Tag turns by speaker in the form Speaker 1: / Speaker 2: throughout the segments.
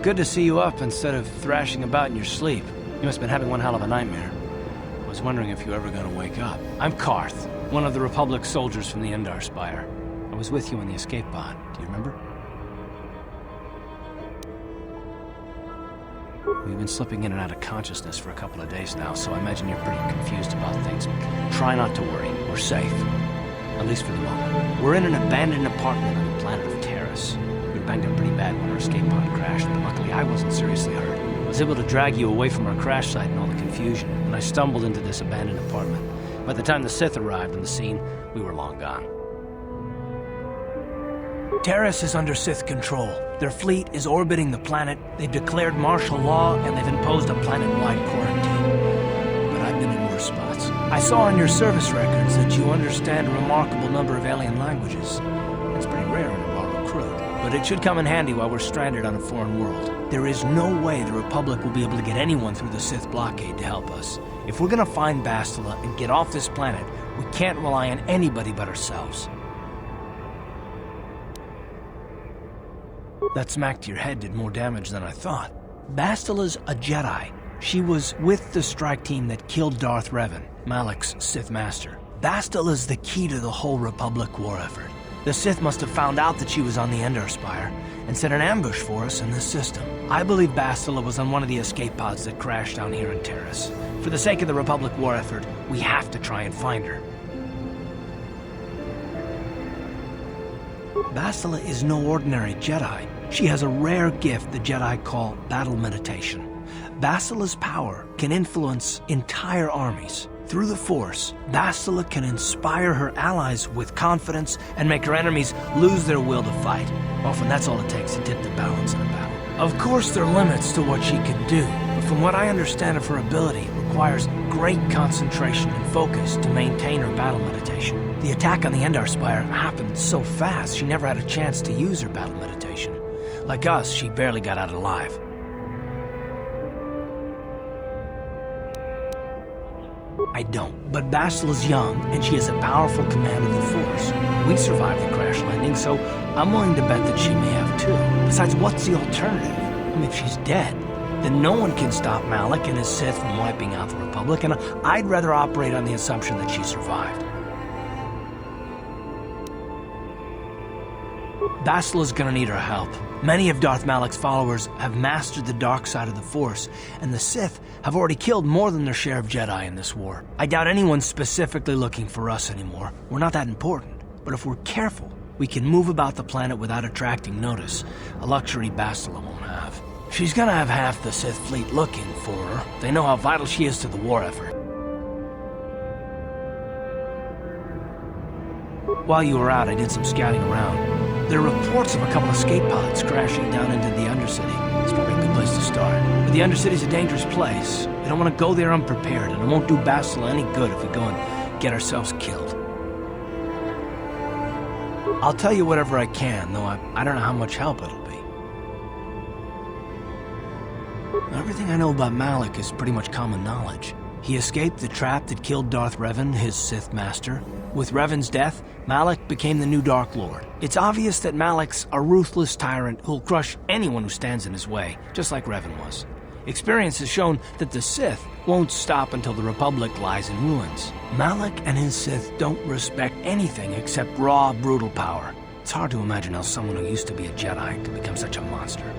Speaker 1: good to see you up instead of thrashing about in your sleep. You must have been having one hell of a nightmare. I was wondering if you were ever gonna wake up. I'm Carth, one of the Republic soldiers from the Endar Spire. I was with you in the escape pod. Do you remember? We've been slipping in and out of consciousness for a couple of days now, so I imagine you're pretty confused about things. Try not to worry. We're safe. At least for the moment. We're in an abandoned apartment on the planet of Taris. We were banged up pretty bad when our escape pod crashed, but luckily I wasn't seriously hurt. I was able to drag you away from our crash site and all the confusion, and I stumbled into this abandoned apartment. By the time the Sith arrived on the scene, we were long gone. Taris is under Sith control. Their fleet is orbiting the planet, they've declared martial law, and they've imposed a planet-wide quarantine. But I've been in worse spots. I saw in your service records that you understand a remarkable number of alien languages. That's pretty rare in a raw recruit, but it should come in handy while we're stranded on a foreign world. There is no way the Republic will be able to get anyone through the Sith blockade to help us. If we're gonna find Bastila and get off this planet, we can't rely on anybody but ourselves. That smack to your head did more damage than I thought. Bastila's a Jedi. She was with the strike team that killed Darth Revan, Malak's Sith Master. Bastila's the key to the whole Republic war effort. The Sith must have found out that she was on the Endar Spire and set an ambush for us in this system. I believe Bastila was on one of the escape pods that crashed down here in Taris. For the sake of the Republic war effort, we have to try and find her. Bastila is no ordinary Jedi. She has a rare gift the Jedi call battle meditation. Bastila's power can influence entire armies. Through the Force, Bastila can inspire her allies with confidence and make her enemies lose their will to fight. Often that's all it takes to tip the balance in a battle. Of course there are limits to what she can do, but from what I understand of her ability, it requires great concentration and focus to maintain her battle meditation. The attack on the Endar Spire happened so fast she never had a chance to use her battle meditation. Like us, she barely got out alive. I don't, but Bastila's young, and she has a powerful command of the Force. We survived the crash landing, so I'm willing to bet that she may have too. Besides, what's the alternative? I mean, if she's dead, then no one can stop Malak and his Sith from wiping out the Republic, and I'd rather operate on the assumption that she survived. Bastila's gonna need our help. Many of Darth Malak's followers have mastered the dark side of the Force, and the Sith have already killed more than their share of Jedi in this war. I doubt anyone's specifically looking for us anymore. We're not that important. But if we're careful, we can move about the planet without attracting notice, a luxury Bastila won't have. She's gonna have half the Sith fleet looking for her. They know how vital she is to the war effort. While you were out, I did some scouting around. There are reports of a couple of escape pods crashing down into the Undercity. It's probably a good place to start. But the Undercity's a dangerous place. We don't want to go there unprepared, and it won't do Bastila any good if we go and get ourselves killed. I'll tell you whatever I can, though I don't know how much help it'll be. Everything I know about Malak is pretty much common knowledge. He escaped the trap that killed Darth Revan, his Sith Master. With Revan's death, Malak became the new Dark Lord. It's obvious that Malak's a ruthless tyrant who'll crush anyone who stands in his way, just like Revan was. Experience has shown that the Sith won't stop until the Republic lies in ruins. Malak and his Sith don't respect anything except raw, brutal power. It's hard to imagine how someone who used to be a Jedi could become such a monster.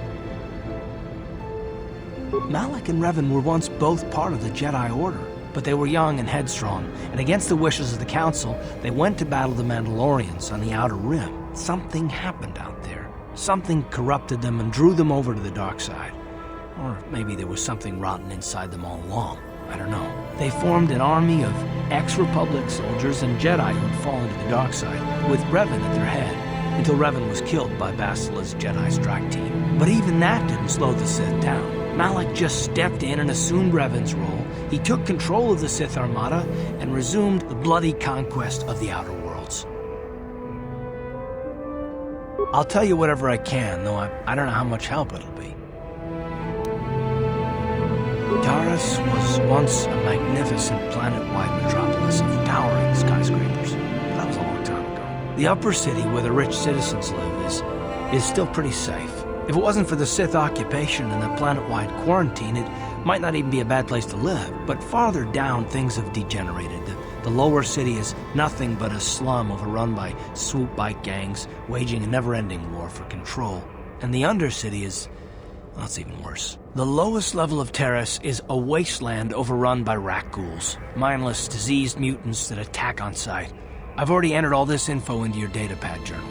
Speaker 1: Malak and Revan were once both part of the Jedi Order, but they were young and headstrong, and against the wishes of the Council, they went to battle the Mandalorians on the Outer Rim. Something happened out there. Something corrupted them and drew them over to the dark side. Or maybe there was something rotten inside them all along. I don't know. They formed an army of ex-Republic soldiers and Jedi who'd fallen to the dark side, with Revan at their head, until Revan was killed by Bastila's Jedi strike team. But even that didn't slow the Sith down. Malak just stepped in and assumed Revan's role. He took control of the Sith Armada and resumed the bloody conquest of the Outer Worlds. I'll tell you whatever I can, though I don't know how much help it'll be. Taris was once a magnificent planet-wide metropolis of towering skyscrapers. But that was a long time ago. The Upper City, where the rich citizens live, is still pretty safe. If it wasn't for the Sith occupation and the planet-wide quarantine, it might not even be a bad place to live. But farther down, things have degenerated. The lower city is nothing but a slum overrun by swoop bike gangs, waging a never-ending war for control. And the undercity is... well, it's even worse. The lowest level of Taris is a wasteland overrun by rat ghouls, mindless, diseased mutants that attack on sight. I've already entered all this info into your datapad journal.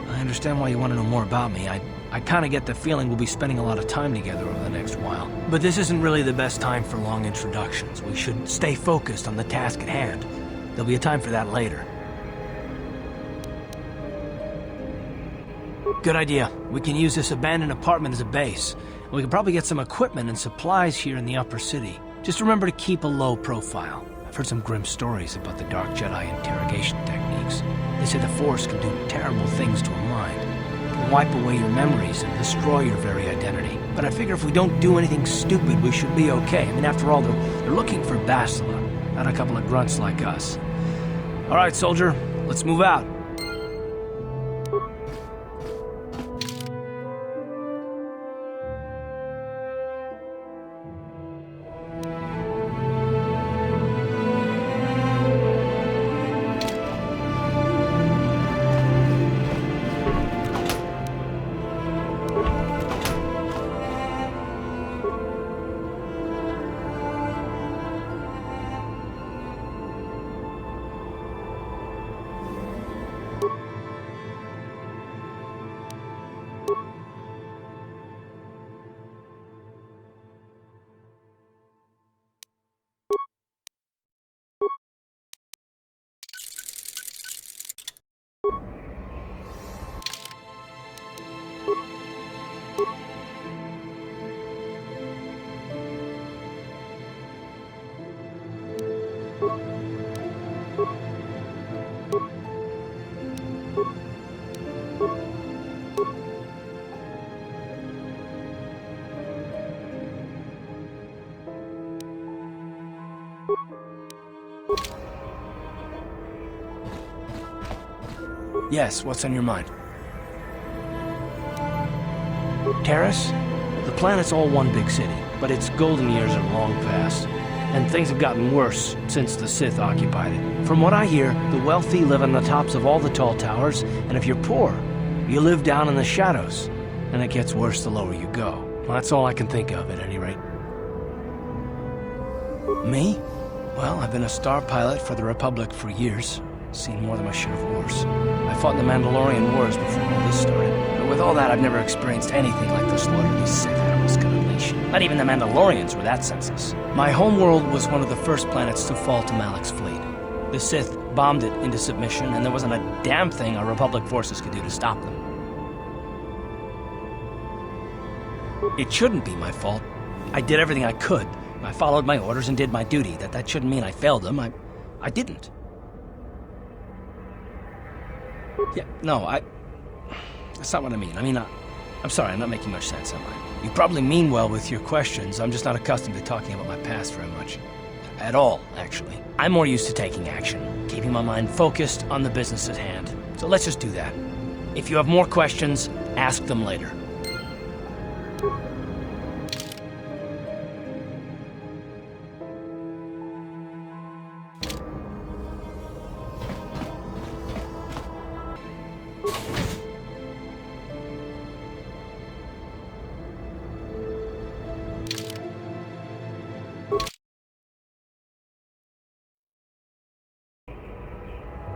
Speaker 1: I understand why you want to know more about me. I kind of get the feeling we'll be spending a lot of time together over the next while. But this isn't really the best time for long introductions. We should stay focused on the task at hand. There'll be a time for that later. Good idea. We can use this abandoned apartment as a base. We can probably get some equipment and supplies here in the Upper City. Just remember to keep a low profile. I've heard some grim stories about the Dark Jedi interrogation techniques. They say the Force can do terrible things to a mind. It can wipe away your memories and destroy your very identity. But I figure if we don't do anything stupid, we should be okay. I mean, after all, they're looking for Bastila, not a couple of grunts like us. All right, soldier, let's move out. Yes, what's on your mind? Taris? The planet's all one big city, but its golden years are long past, and things have gotten worse since the Sith occupied it. From what I hear, the wealthy live on the tops of all the tall towers, and if you're poor, you live down in the shadows, and it gets worse the lower you go. Well, that's all I can think of, at any rate. Me? Well, I've been a star pilot for the Republic for years. Seen more than my share of wars. I fought in the Mandalorian Wars before all this started. But with all that, I've never experienced anything like the slaughter these Sith animals can unleash. Not even the Mandalorians were that senseless. My homeworld was one of the first planets to fall to Malak's fleet. The Sith bombed it into submission, and there wasn't a damn thing our Republic forces could do to stop them. It shouldn't be my fault. I did everything I could. I followed my orders and did my duty. That shouldn't mean I failed them. I didn't. Yeah, no, that's not what I mean. I mean, I'm sorry, I'm not making much sense, am I? You probably mean well with your questions. I'm just not accustomed to talking about my past very much. At all, actually. I'm more used to taking action, keeping my mind focused on the business at hand. So let's just do that. If you have more questions, ask them later.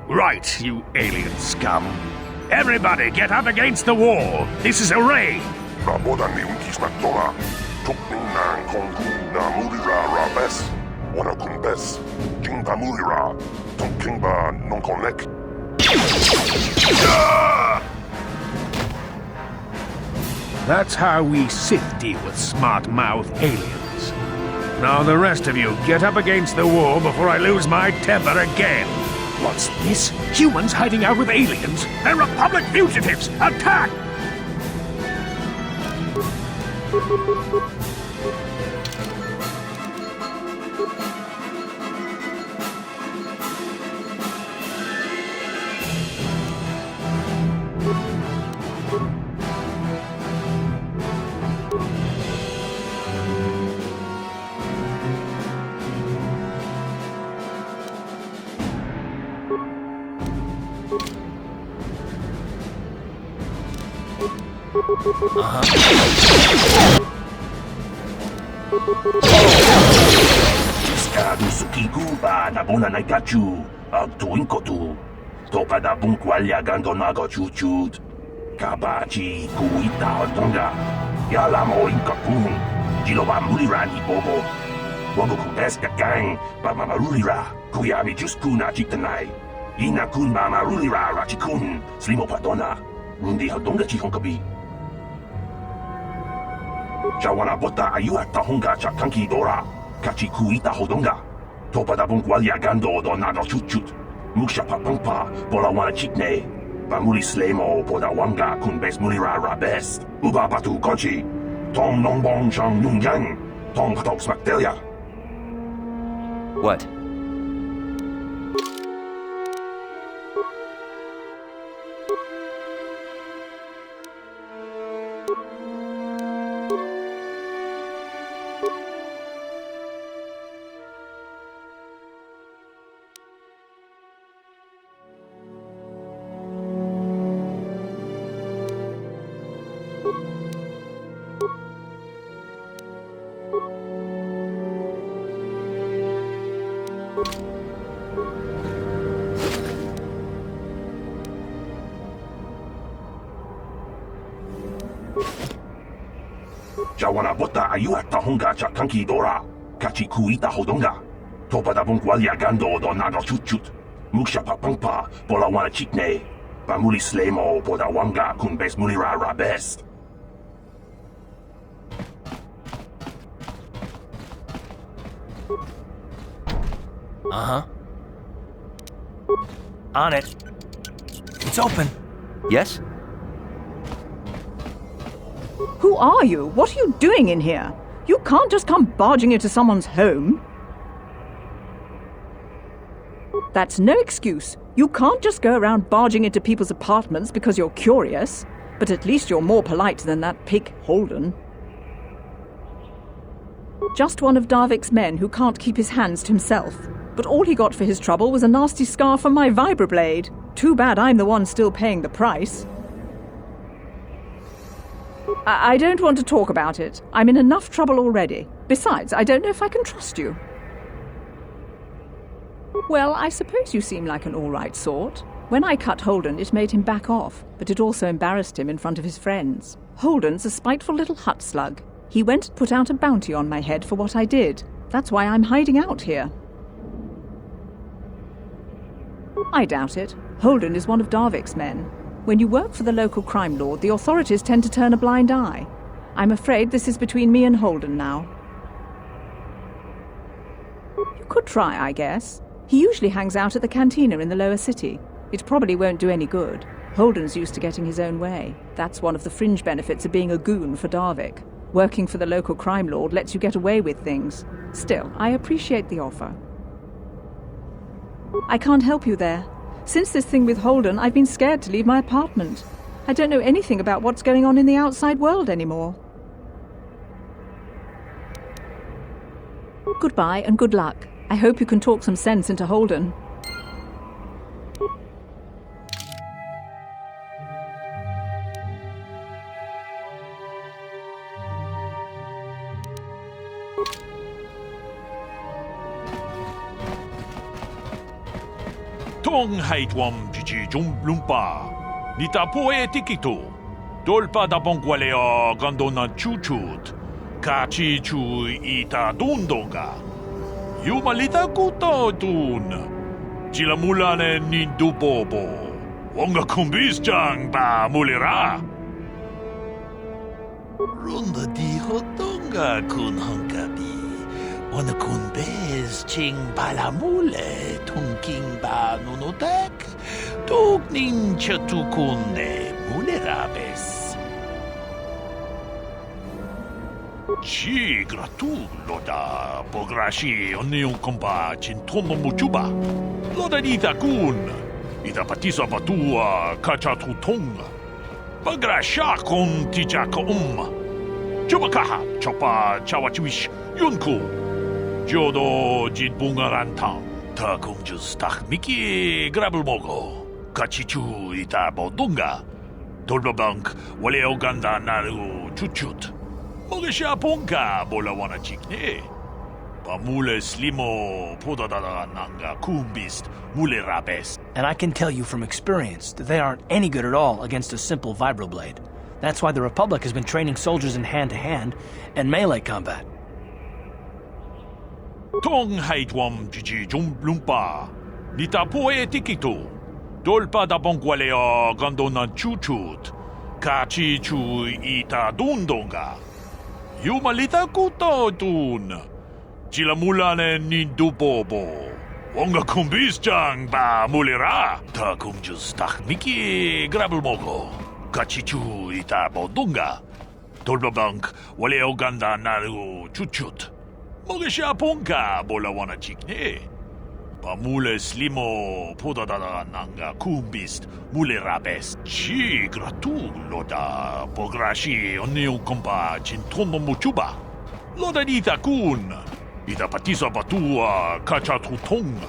Speaker 2: Right, you alien scum. Everybody get up against the wall. This is a raid. That's how we Sith deal with smart-mouthed aliens. Now the rest of you, get up against the wall before I lose my temper again. What's this? Humans hiding out with aliens? They're Republic fugitives! Attack!
Speaker 3: Jiskadu sukiku ba nabuna na kachu, tuin kotu. Topa da bunkwalya gandonago chuchut. Kabachi kuita otonga. Yalamo inkakun. Jiloba mulirani bobo. Wago kubeska gang ba mamarulira. Kuyami juskuna chitanai. Inakun ba marulira rachikun. Slimo padona. Rundi hodonga chihonkabi. Chawana bota ayuha tahonga chakanki dora. Kachi kuita hodonga. Topa da bunkwalya gando donado chuchut. Muksha papampa bola wana chikne. Bamuli slemo poda wanga kun bes mulira rabest. Uba patu konchi. Tom nongbong shang yung yang. Tom patok smaktelia.
Speaker 4: What?
Speaker 3: Chawana bota ayuha tahonga chakanki dora. Kachi kuita hodonga. Topa da bunkwalya gando donado chuchut. Muksha papampa bola wana chikne. Bamuli slemo poda wanga kun bes mulira rabest.
Speaker 1: On it. It's open.
Speaker 4: Yes?
Speaker 5: Who are you? What are you doing in here? You can't just come barging into someone's home. That's no excuse. You can't just go around barging into people's apartments because you're curious. But at least you're more polite than that pig Holden. Just one of Darvik's men who can't keep his hands to himself. But all he got for his trouble was a nasty scar from my vibroblade. Too bad I'm the one still paying the price. I don't want to talk about it. I'm in enough trouble already. Besides, I don't know if I can trust you. Well, I suppose you seem like an all-right sort. When I cut Holden, it made him back off, but it also embarrassed him in front of his friends. Holden's a spiteful little hut slug. He went and put out a bounty on my head for what I did. That's why I'm hiding out here. I doubt it. Holden is one of Darvik's men. When you work for the local crime lord, the authorities tend to turn a blind eye. I'm afraid this is between me and Holden now. You could try, I guess. He usually hangs out at the Cantina in the lower city. It probably won't do any good. Holden's used to getting his own way. That's one of the fringe benefits of being a goon for Darvik. Working for the local crime lord lets you get away with things. Still, I appreciate the offer. I can't help you there. Since this thing with Holden, I've been scared to leave my apartment. I don't know anything about what's going on in the outside world anymore. Goodbye and good luck. I hope you can talk some sense into Holden.
Speaker 6: Tong haitwam chichi lumpa. Nita poe tikito. Dolpa da bongualeo gandona chuchut. Kachi chu ita dundonga. Yumalita kuto tun. Chilamulane nindupopo. Wonga kumbis chang ba mulira.
Speaker 7: Runda di hotonga kun honkabi. Wana kun bez ching palamule tunking ba nunotek. Tuk nincha tukunde mulerabes.
Speaker 6: Chi gratu loda pograshi onion komba chintomo muchuba. Loda nita kun. Ita patisa patua kachatutonga. Pagrasha kon tijaka Chubakaha chopa chawachiwish yunku. Jodo jitbungarantang. Ta kungjus tak miki grabulmogo. Kachichu ita bodunga. 돌바방k wale oganda naru chuchut. Mogesha ponka bola wana chikne. Pamule slimo podadada nanga kumbist mule rabes.
Speaker 1: And I can tell you from experience that they aren't any good at all against a simple vibroblade. That's why the Republic has been training soldiers in hand-to-hand and melee combat.
Speaker 6: Tong haitwam jiji lumpa. Nita poe tikito. Dolpa da bonkwalea gandona chuchut. Kachi chu ita dundonga. Yumalita kuto dun. Chilamulane nindubobo. Wonga kumbisjang ba mulira. Ta kumjus takmiki grabelmogo. Kachichu ita bodunga. Dolbabank wale oganda naru chuchut. Mogesha ponka bola wana chikne. Pamule slimo podadada nanga kumbist mule rabes. Chi gratu loda pograshi oniu kompa chintono muchuba. Loda dita kun. Ida patisa batua kacha tutong.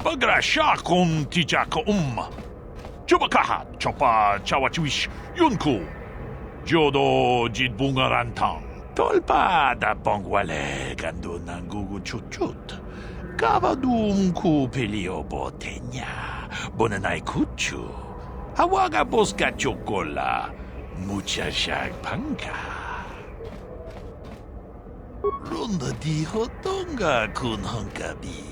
Speaker 6: Bagrasha kon tijaka Chubakaha chopa chawachiwish yunku. Jodo jidbungarantang. Tolpa da bongwale gando nangugu chuchut. Kavadum ku pelio botenya. Bonanai kuchu. Hawaga boska chokola. Mucha shag panka. Ronda di hotonga kun honkabi.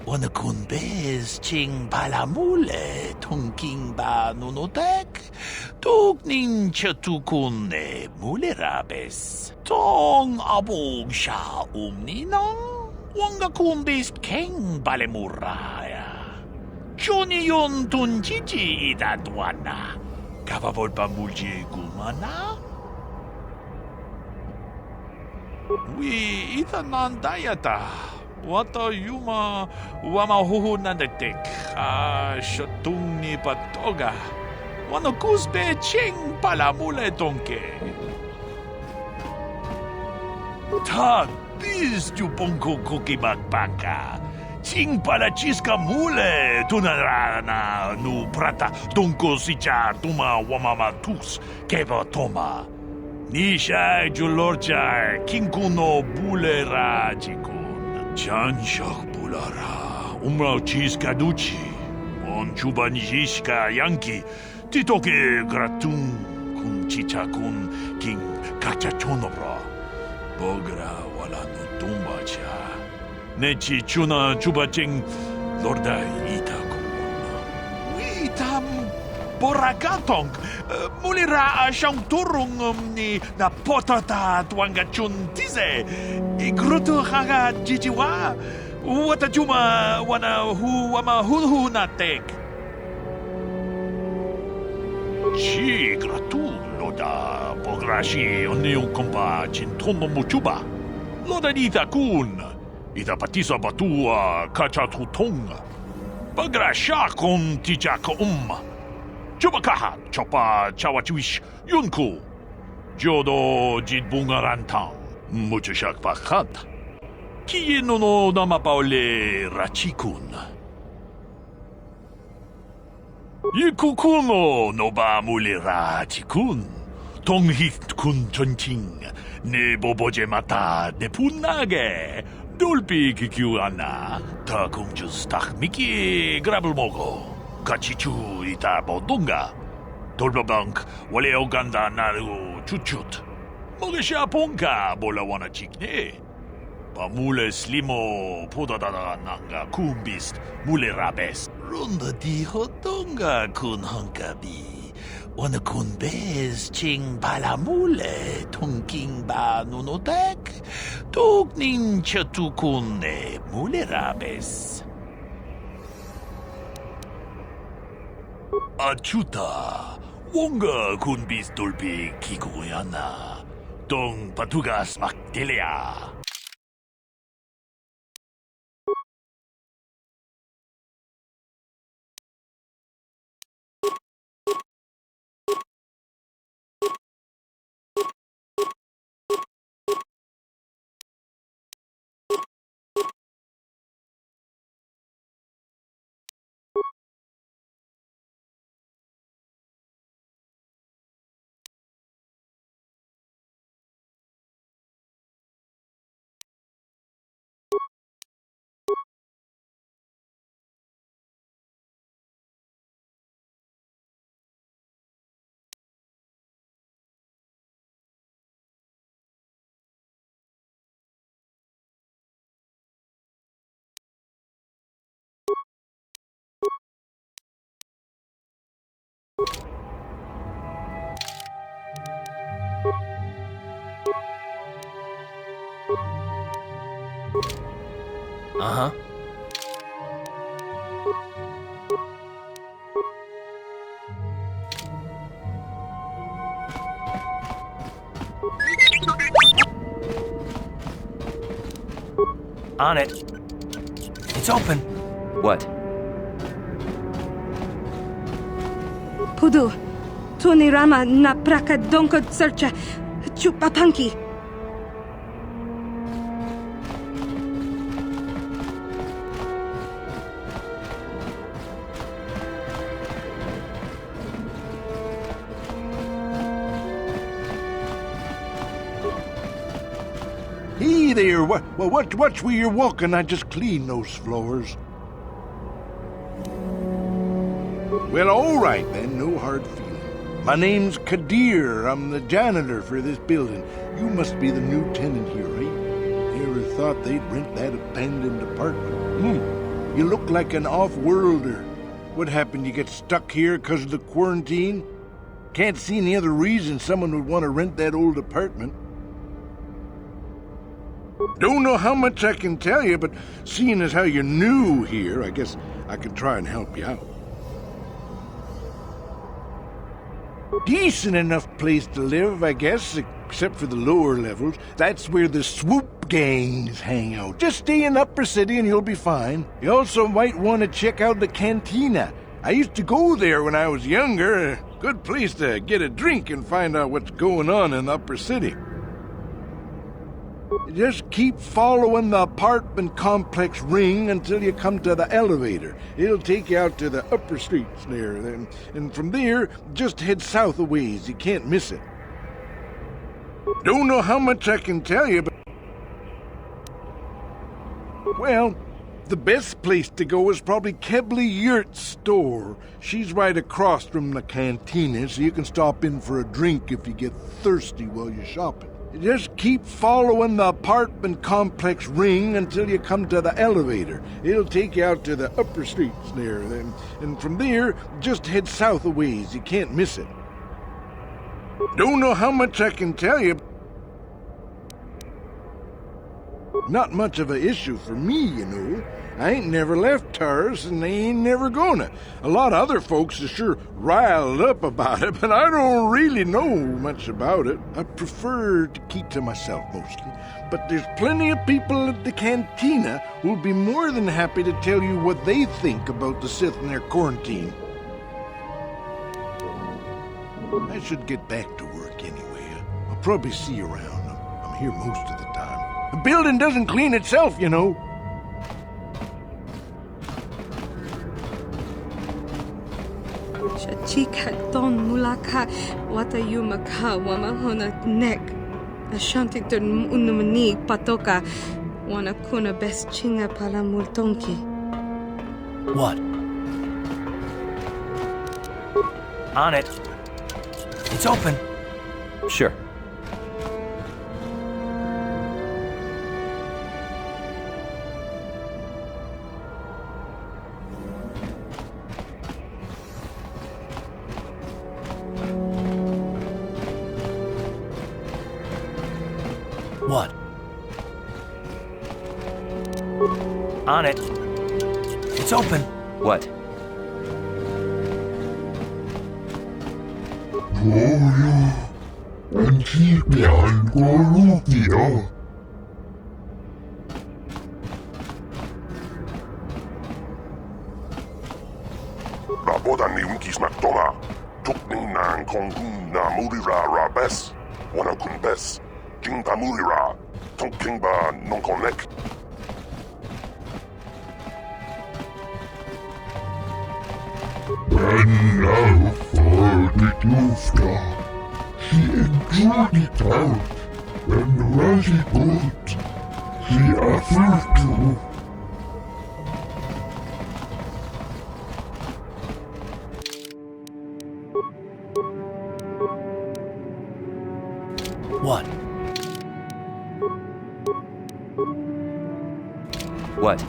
Speaker 6: Wana kun bez ching palamule tongking ba nunotek. Tugnin chatukun mule rabes. Tong abog sha umninang. Wanga kun bez keng balemuraya. Johnny yon tunjiji idadwana. Kapabol pa mulje gumana? We itanan dayata. Wata yuma wama huhu nandetek. Shatung ni patoga. Wano kusbe ching palamule tonke. Ta biz ju ponko koki bakbaka. Ching palachiska mule tunarana nu prata tonko sicha tuma wamama tus keva toma. Nisha julorcha kinkuno bulera chikun. Chanshak bulara. Umrao chiska duchi. On chubanishka yanki. Titoke gratun kun chicha kun king kachachonobra. Bogra wala no tumbacha. Nechi chuna chubaching lorda itakun. Witam borakatong. Mulira siyang turong ni na potata tuanga chun tize. Igruto haga jijiwa. Wata juma wana hu wama hu natek. Chi gratu loda pograshi oniu kompa chintono muchuba. Loda dita kun. Ida patisa batua kacha tutong. Bagrasha kon tijaka Chubakaha chopa chawachiwish yunku. Jodo jidbungarantang. Muchashak pakat. Kiye no namapaole rachikun. Yikukuno no ba mulira chikun. Tonghit kun chonching. Ne boboje mata de punage. Dolpi kikiuana. Ta kumjus takmiki grabelmogo. Kachichu ita bodunga. Dolbabank wale oganda naru chuchut. Mogesha ponka bola wana chikne. Pamule slimo podadada nanga kumbist mule rabes. Ronda di hotonga kun honkabi. Wana kun bez ching palamule tongking ba nunotek. Tugnin chatukun mule rabes. Achuta, wonga kun bis dolpi kikuyana. Tong patugas maktelea.
Speaker 1: Uh-huh. On it. It's open.
Speaker 4: What?
Speaker 8: Pudu, Tunirama na praka donko searcha, chupapanki.
Speaker 9: Hey there, watch where you're walking. I just cleaned those floors. Well, all right then, no hard feeling. My name's Kadir. I'm the janitor for this building. You must be the new tenant here, right? Never thought they'd rent that abandoned apartment. You look like an off-worlder. What happened, you get stuck here because of the quarantine? Can't see any other reason someone would want to rent that old apartment. Don't know how much I can tell you, but seeing as how you're new here, I guess I could try and help you out. Decent enough place to live, I guess, except for the lower levels. That's where the swoop gangs hang out. Just stay in Upper City and you'll be fine. You also might want to check out the Cantina. I used to go there when I was younger. A good place to get a drink and find out what's going on in the Upper City. Just keep following the apartment complex ring until you come to the elevator. It'll take you out to the upper streets there. And from there, just head south a ways. You can't miss it. Don't know how much I can tell you, but... Well, the best place to go is probably Kebley Yurt's store. She's right across from the Cantina, so you can stop in for a drink if you get thirsty while you're shopping. Just keep following the apartment complex ring until you come to the elevator. It'll take you out to the upper streets there. And from there, just head south a ways. You can't miss it. Don't know how much I can tell you. Not much of an issue for me, you know. I ain't never left Taris, and they ain't never gonna. A lot of other folks are sure riled up about it, but I don't really know much about it. I prefer to keep to myself mostly. But there's plenty of people at the Cantina who'll be more than happy to tell you what they think about the Sith and their quarantine. I should get back to work anyway. I'll probably see you around. I'm here most of the time. The building doesn't clean itself, you know.
Speaker 8: Chika don mulaka watayumaka wamahona nek. Ashantikton unumani patoka wanakuna best chinga pala multonki.
Speaker 1: What? On it. It's open.
Speaker 4: Sure.
Speaker 1: What? On it. It's open.
Speaker 4: What?
Speaker 3: Rabodani unkisnak toma. Tukning nang kongun na murira rabes. Wana kunbes. Jingba murira. Tonkingba nonkonek.
Speaker 10: And now for the Dufta. She enjoyed it out, and very good. She offered to.
Speaker 1: What?
Speaker 4: What?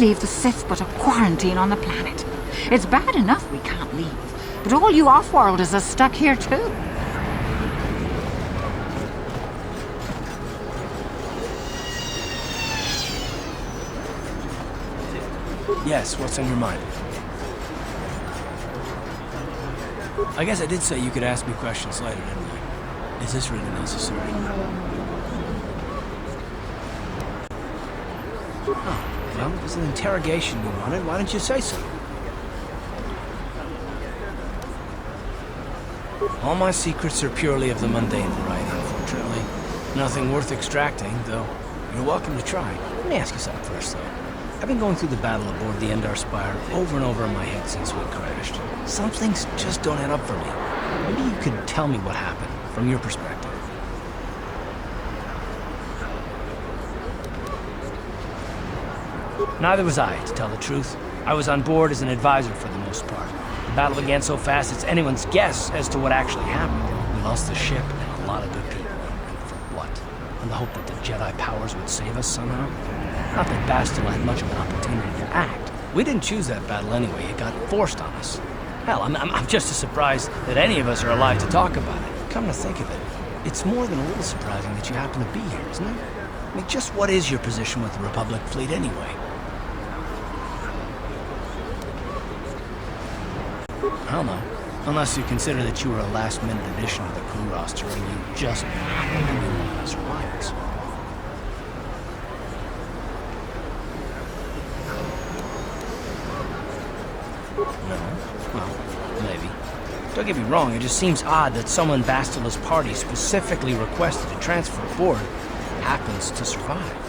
Speaker 11: believe the Sith put a quarantine on the planet. It's bad enough we can't leave, but all you off-worlders are stuck here too.
Speaker 1: Yes, what's on your mind? I guess I did say you could ask me questions later, didn't I? Is this really necessary? Oh, well, it was an interrogation you wanted. Why didn't you say so? All my secrets are purely of the mundane variety, unfortunately. Nothing worth extracting, though you're welcome to try. Let me ask you something first, though. I've been going through the battle aboard the Endar Spire over and over in my head since we crashed. Some things just don't add up for me. Maybe you could tell me what happened, from your perspective. Neither was I, to tell the truth. I was on board as an advisor for the most part. The battle began so fast it's anyone's guess as to what actually happened. We lost the ship and a lot of good people. And for what? In the hope that the Jedi powers would save us somehow? Not that Bastila had much of an opportunity to act. We didn't choose that battle anyway. It got forced on us. Hell, I'm just as surprised that any of us are alive to talk about it. Come to think of it, it's more than a little surprising that you happen to be here, isn't it? I mean, just what is your position with the Republic fleet anyway? I don't know. Unless you consider that you were a last-minute addition to the crew roster and you just happened to be one of us rivals. No? Well, maybe. Don't get me wrong, it just seems odd that someone Bastila's party specifically requested to transfer aboard happens to survive.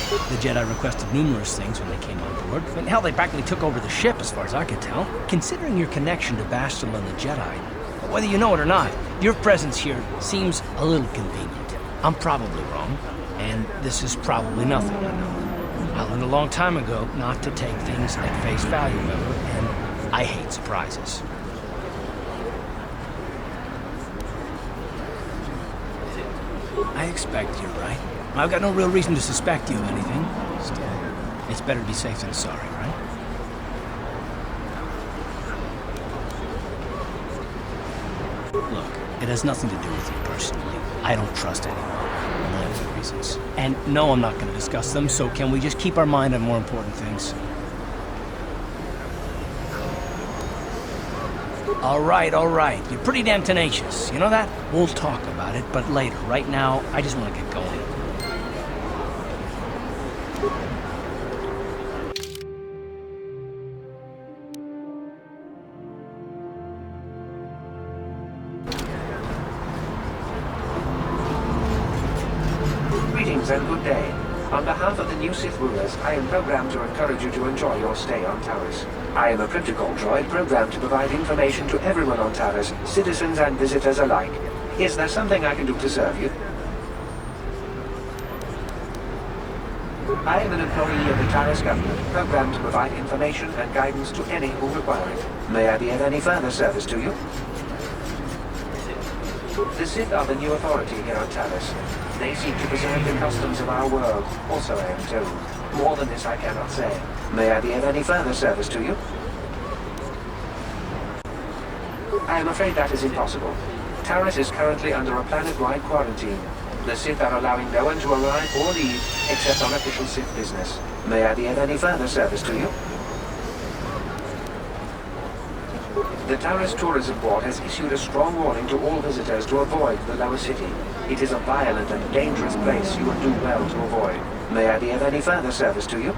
Speaker 1: The Jedi requested numerous things when they came on board. I mean, hell, they practically took over the ship as far as I could tell. Considering your connection to Bastila and the Jedi, whether you know it or not, your presence here seems a little convenient. I'm probably wrong, and this is probably nothing, I know. I learned a long time ago not to take things at face value, remember, and I hate surprises. I expect you're right. I've got no real reason to suspect you of anything. Still, it's better to be safe than sorry, right? Look, it has nothing to do with you personally. I don't trust anyone. A million good reasons. And no, I'm not going to discuss them, so can we just keep our mind on more important things? All right. You're pretty damn tenacious. You know that? We'll talk about it, but later. Right now, I just want to get going.
Speaker 12: Greetings and good day. On behalf of the new Sith rulers, I am programmed to encourage you to enjoy your stay on Taris. I am a protocol droid programmed to provide information to everyone on Taris, citizens and visitors alike. Is there something I can do to serve you? I am an employee of the Taris government, programmed to provide information and guidance to any who require it. May I be of any further service to you? The Sith are the new authority here on Taris. They seek to preserve the customs of our world, also I am told. More than this I cannot say. May I be of any further service to you? I am afraid that is impossible. Taris is currently under a planet-wide quarantine. The Sith are allowing no one to arrive or leave except on official Sith business. May I be of any further service to you? The Taris Tourism Board has issued a strong warning to all visitors to avoid the lower city. It is a violent and dangerous place you would do well to avoid. May I be of any further service to you?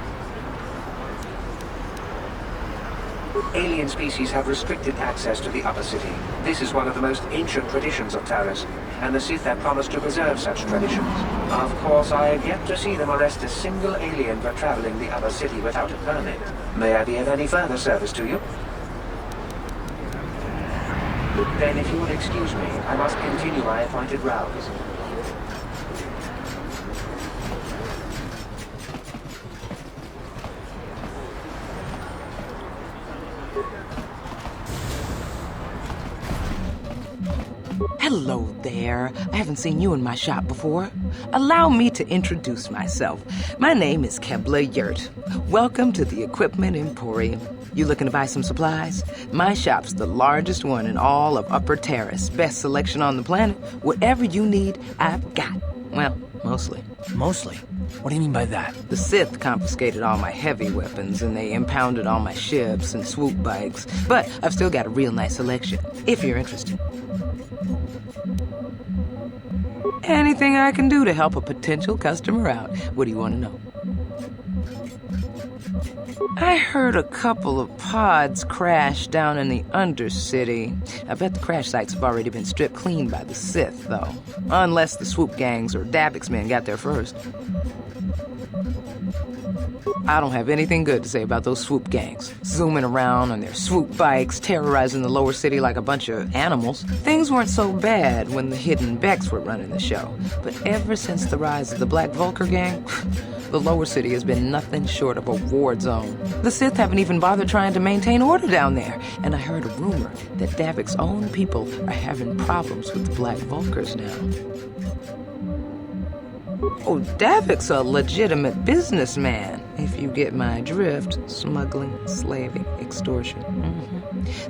Speaker 12: Alien species have restricted access to the Upper City. This is one of the most ancient traditions of Taris, and the Sith have promised to preserve such traditions. Of course, I have yet to see them arrest a single alien for traveling the Upper City without a permit. May I be of any further service to you? Then, if you would excuse me, I must continue my appointed rounds.
Speaker 13: Hello there. I haven't seen you in my shop before. Allow me to introduce myself. My name is Kebla Yurt. Welcome to the Equipment Emporium. You looking to buy some supplies? My shop's the largest one in all of Upper Taris. Best selection on the planet. Whatever you need, I've got. Well, mostly.
Speaker 1: Mostly? What do you mean by that?
Speaker 13: The Sith confiscated all my heavy weapons, and they impounded all my ships and swoop bikes. But I've still got a real nice selection, if you're interested. Anything I can do to help a potential customer out. What do you want to know? I heard a couple of pods crash down in the Undercity. I bet the crash sites have already been stripped clean by the Sith, though. Unless the swoop gangs or Davik's men got there first. I don't have anything good to say about those swoop gangs. Zooming around on their swoop bikes, terrorizing the lower city like a bunch of animals. Things weren't so bad when the Hidden Becks were running the show. But ever since the rise of the Black Vulcar gang, the lower city has been nothing short of a war zone. The Sith haven't even bothered trying to maintain order down there. And I heard a rumor that Davik's own people are having problems with the Black Vulcars now. Oh, Davik's a legitimate businessman, if you get my drift. Smuggling, slaving, extortion.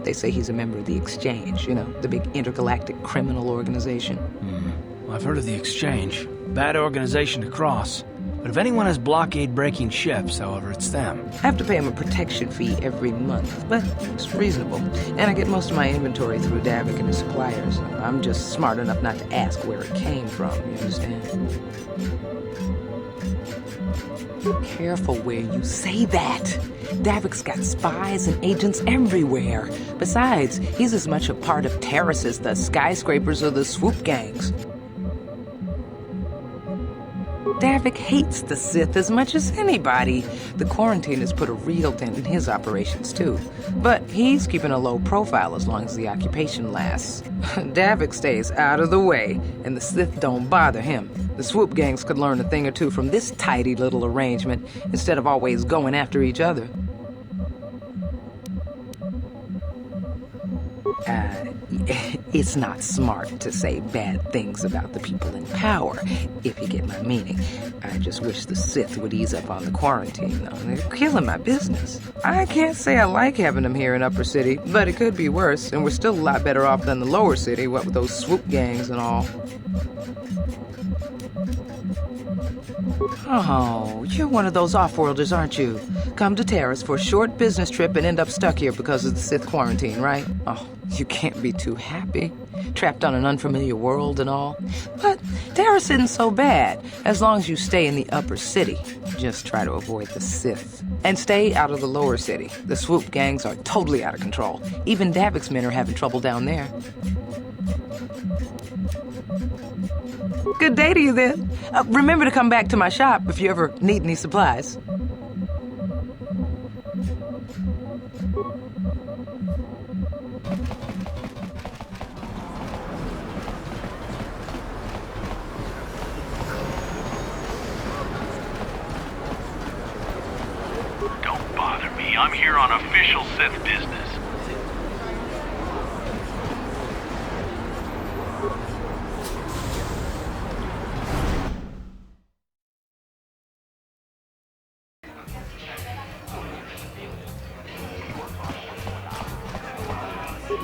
Speaker 13: They say he's a member of the Exchange, you know, the big intergalactic criminal organization.
Speaker 1: Well, I've heard of the Exchange. Bad organization to cross. But if anyone has blockade-breaking ships, however, it's them.
Speaker 13: I have to pay him a protection fee every month, but it's reasonable. And I get most of my inventory through Davik and his suppliers. I'm just smart enough not to ask where it came from, you understand? Careful where you say that. Davik's got spies and agents everywhere. Besides, he's as much a part of Taris as the skyscrapers or the swoop gangs. Davik hates the Sith as much as anybody. The quarantine has put a real dent in his operations, too. But he's keeping a low profile as long as the occupation lasts. Davik stays out of the way, and the Sith don't bother him. The swoop gangs could learn a thing or two from this tidy little arrangement, instead of always going after each other. It's not smart to say bad things about the people in power, if you get my meaning. I just wish the Sith would ease up on the quarantine, though. They're killing my business. I can't say I like having them here in Upper City, but it could be worse, and we're still a lot better off than the lower city, what with those swoop gangs and all. Oh, you're one of those off-worlders, aren't you? Come to Taris for a short business trip and end up stuck here because of the Sith quarantine, right? Oh, you can't be too happy. Trapped on an unfamiliar world and all. But Taris isn't so bad, as long as you stay in the Upper City. Just try to avoid the Sith. And stay out of the lower city. The swoop gangs are totally out of control. Even Davik's men are having trouble down there. Good day to you, then. Remember to come back to my shop if you ever need any supplies.
Speaker 6: Don't bother me. I'm here on official Sith business.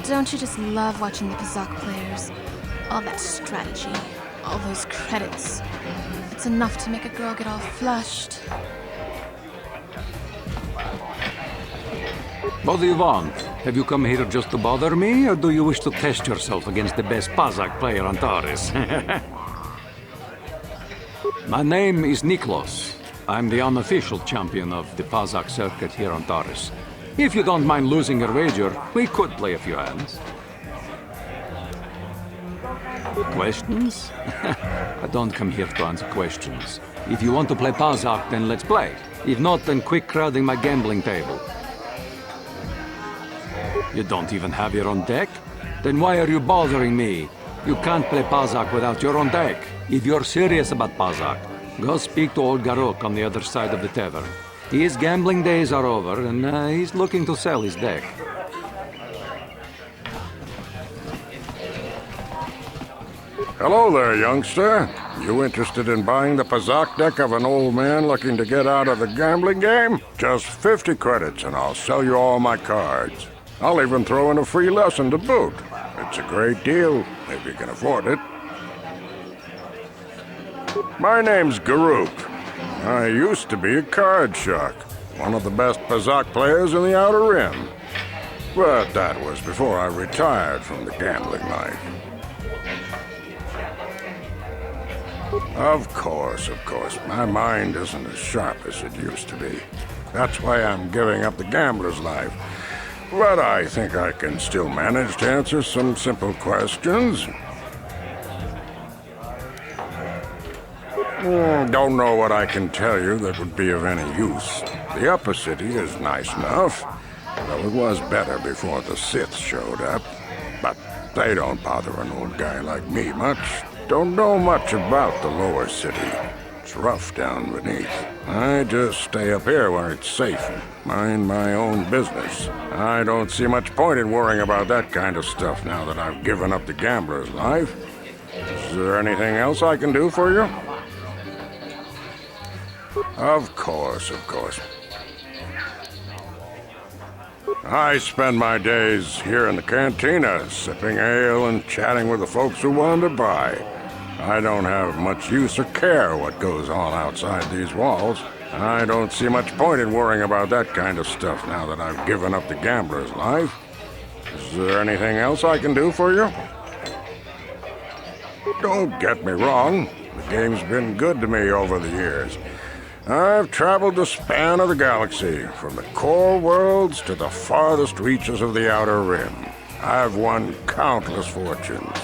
Speaker 14: Don't you just love watching the Pazak players? All that strategy, all those credits. It's enough to make a girl get all flushed.
Speaker 15: What do you want? Have you come here just to bother me, or do you wish to test yourself against the best Pazak player on Taris? My name is Niklos. I'm the unofficial champion of the Pazak circuit here on Taris. If you don't mind losing your wager, we could play a few hands. Questions? I don't come here to answer questions. If you want to play Pazak, then let's play. If not, then quit crowding my gambling table. You don't even have your own deck? Then why are you bothering me? You can't play Pazak without your own deck. If you're serious about Pazak, go speak to old Garok on the other side of the tavern. His gambling days are over, and he's looking to sell his deck.
Speaker 10: Hello there, youngster. You interested in buying the Pazak deck of an old man looking to get out of the gambling game? Just 50 credits and I'll sell you all my cards. I'll even throw in a free lesson to boot. It's a great deal, if you can afford it. My name's Garuk. I used to be a card shark, one of the best Pazak players in the Outer Rim. But that was before I retired from the gambling life. Of course. My mind isn't as sharp as it used to be. That's why I'm giving up the gambler's life. But I think I can still manage to answer some simple questions. Don't know what I can tell you that would be of any use. The Upper City is nice enough, though it was better before the Sith showed up. But they don't bother an old guy like me much. Don't know much about the lower city. It's rough down beneath. I just stay up here where it's safe and mind my own business. I don't see much point in worrying about that kind of stuff now that I've given up the gambler's life. Is there anything else I can do for you? Of course. I spend my days here in the Cantina, sipping ale and chatting with the folks who want to buy. I don't have much use or care what goes on outside these walls. I don't see much point in worrying about that kind of stuff now that I've given up the gambler's life. Is there anything else I can do for you? Don't get me wrong. The game's been good to me over the years. I've traveled the span of the galaxy, from the core worlds to the farthest reaches of the Outer Rim. I've won countless fortunes,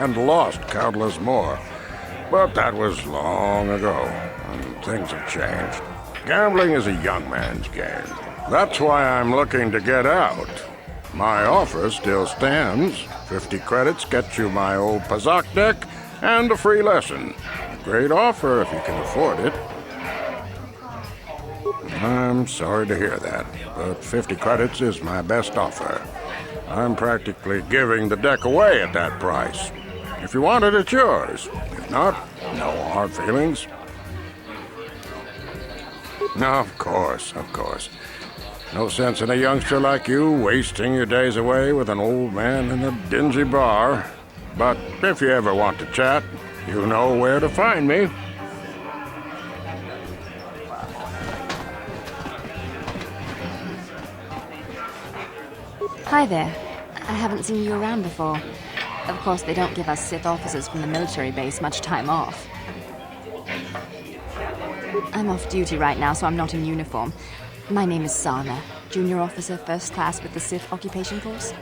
Speaker 10: and lost countless more. But that was long ago, and things have changed. Gambling is a young man's game. That's why I'm looking to get out. My offer still stands. 50 credits gets you my old Pazak deck and a free lesson. A great offer if you can afford it. I'm sorry to hear that, but 50 credits is my best offer. I'm practically giving the deck away at that price. If you want it, it's yours. If not, no hard feelings. Of course. No sense in a youngster like you wasting your days away with an old man in a dingy bar. But if you ever want to chat, you know where to find me.
Speaker 16: Hi there. I haven't seen you around before. Of course, they don't give us Sith officers from the military base much time off. I'm off duty right now, so I'm not in uniform. My name is Sana, junior officer, first class with the Sith Occupation Force.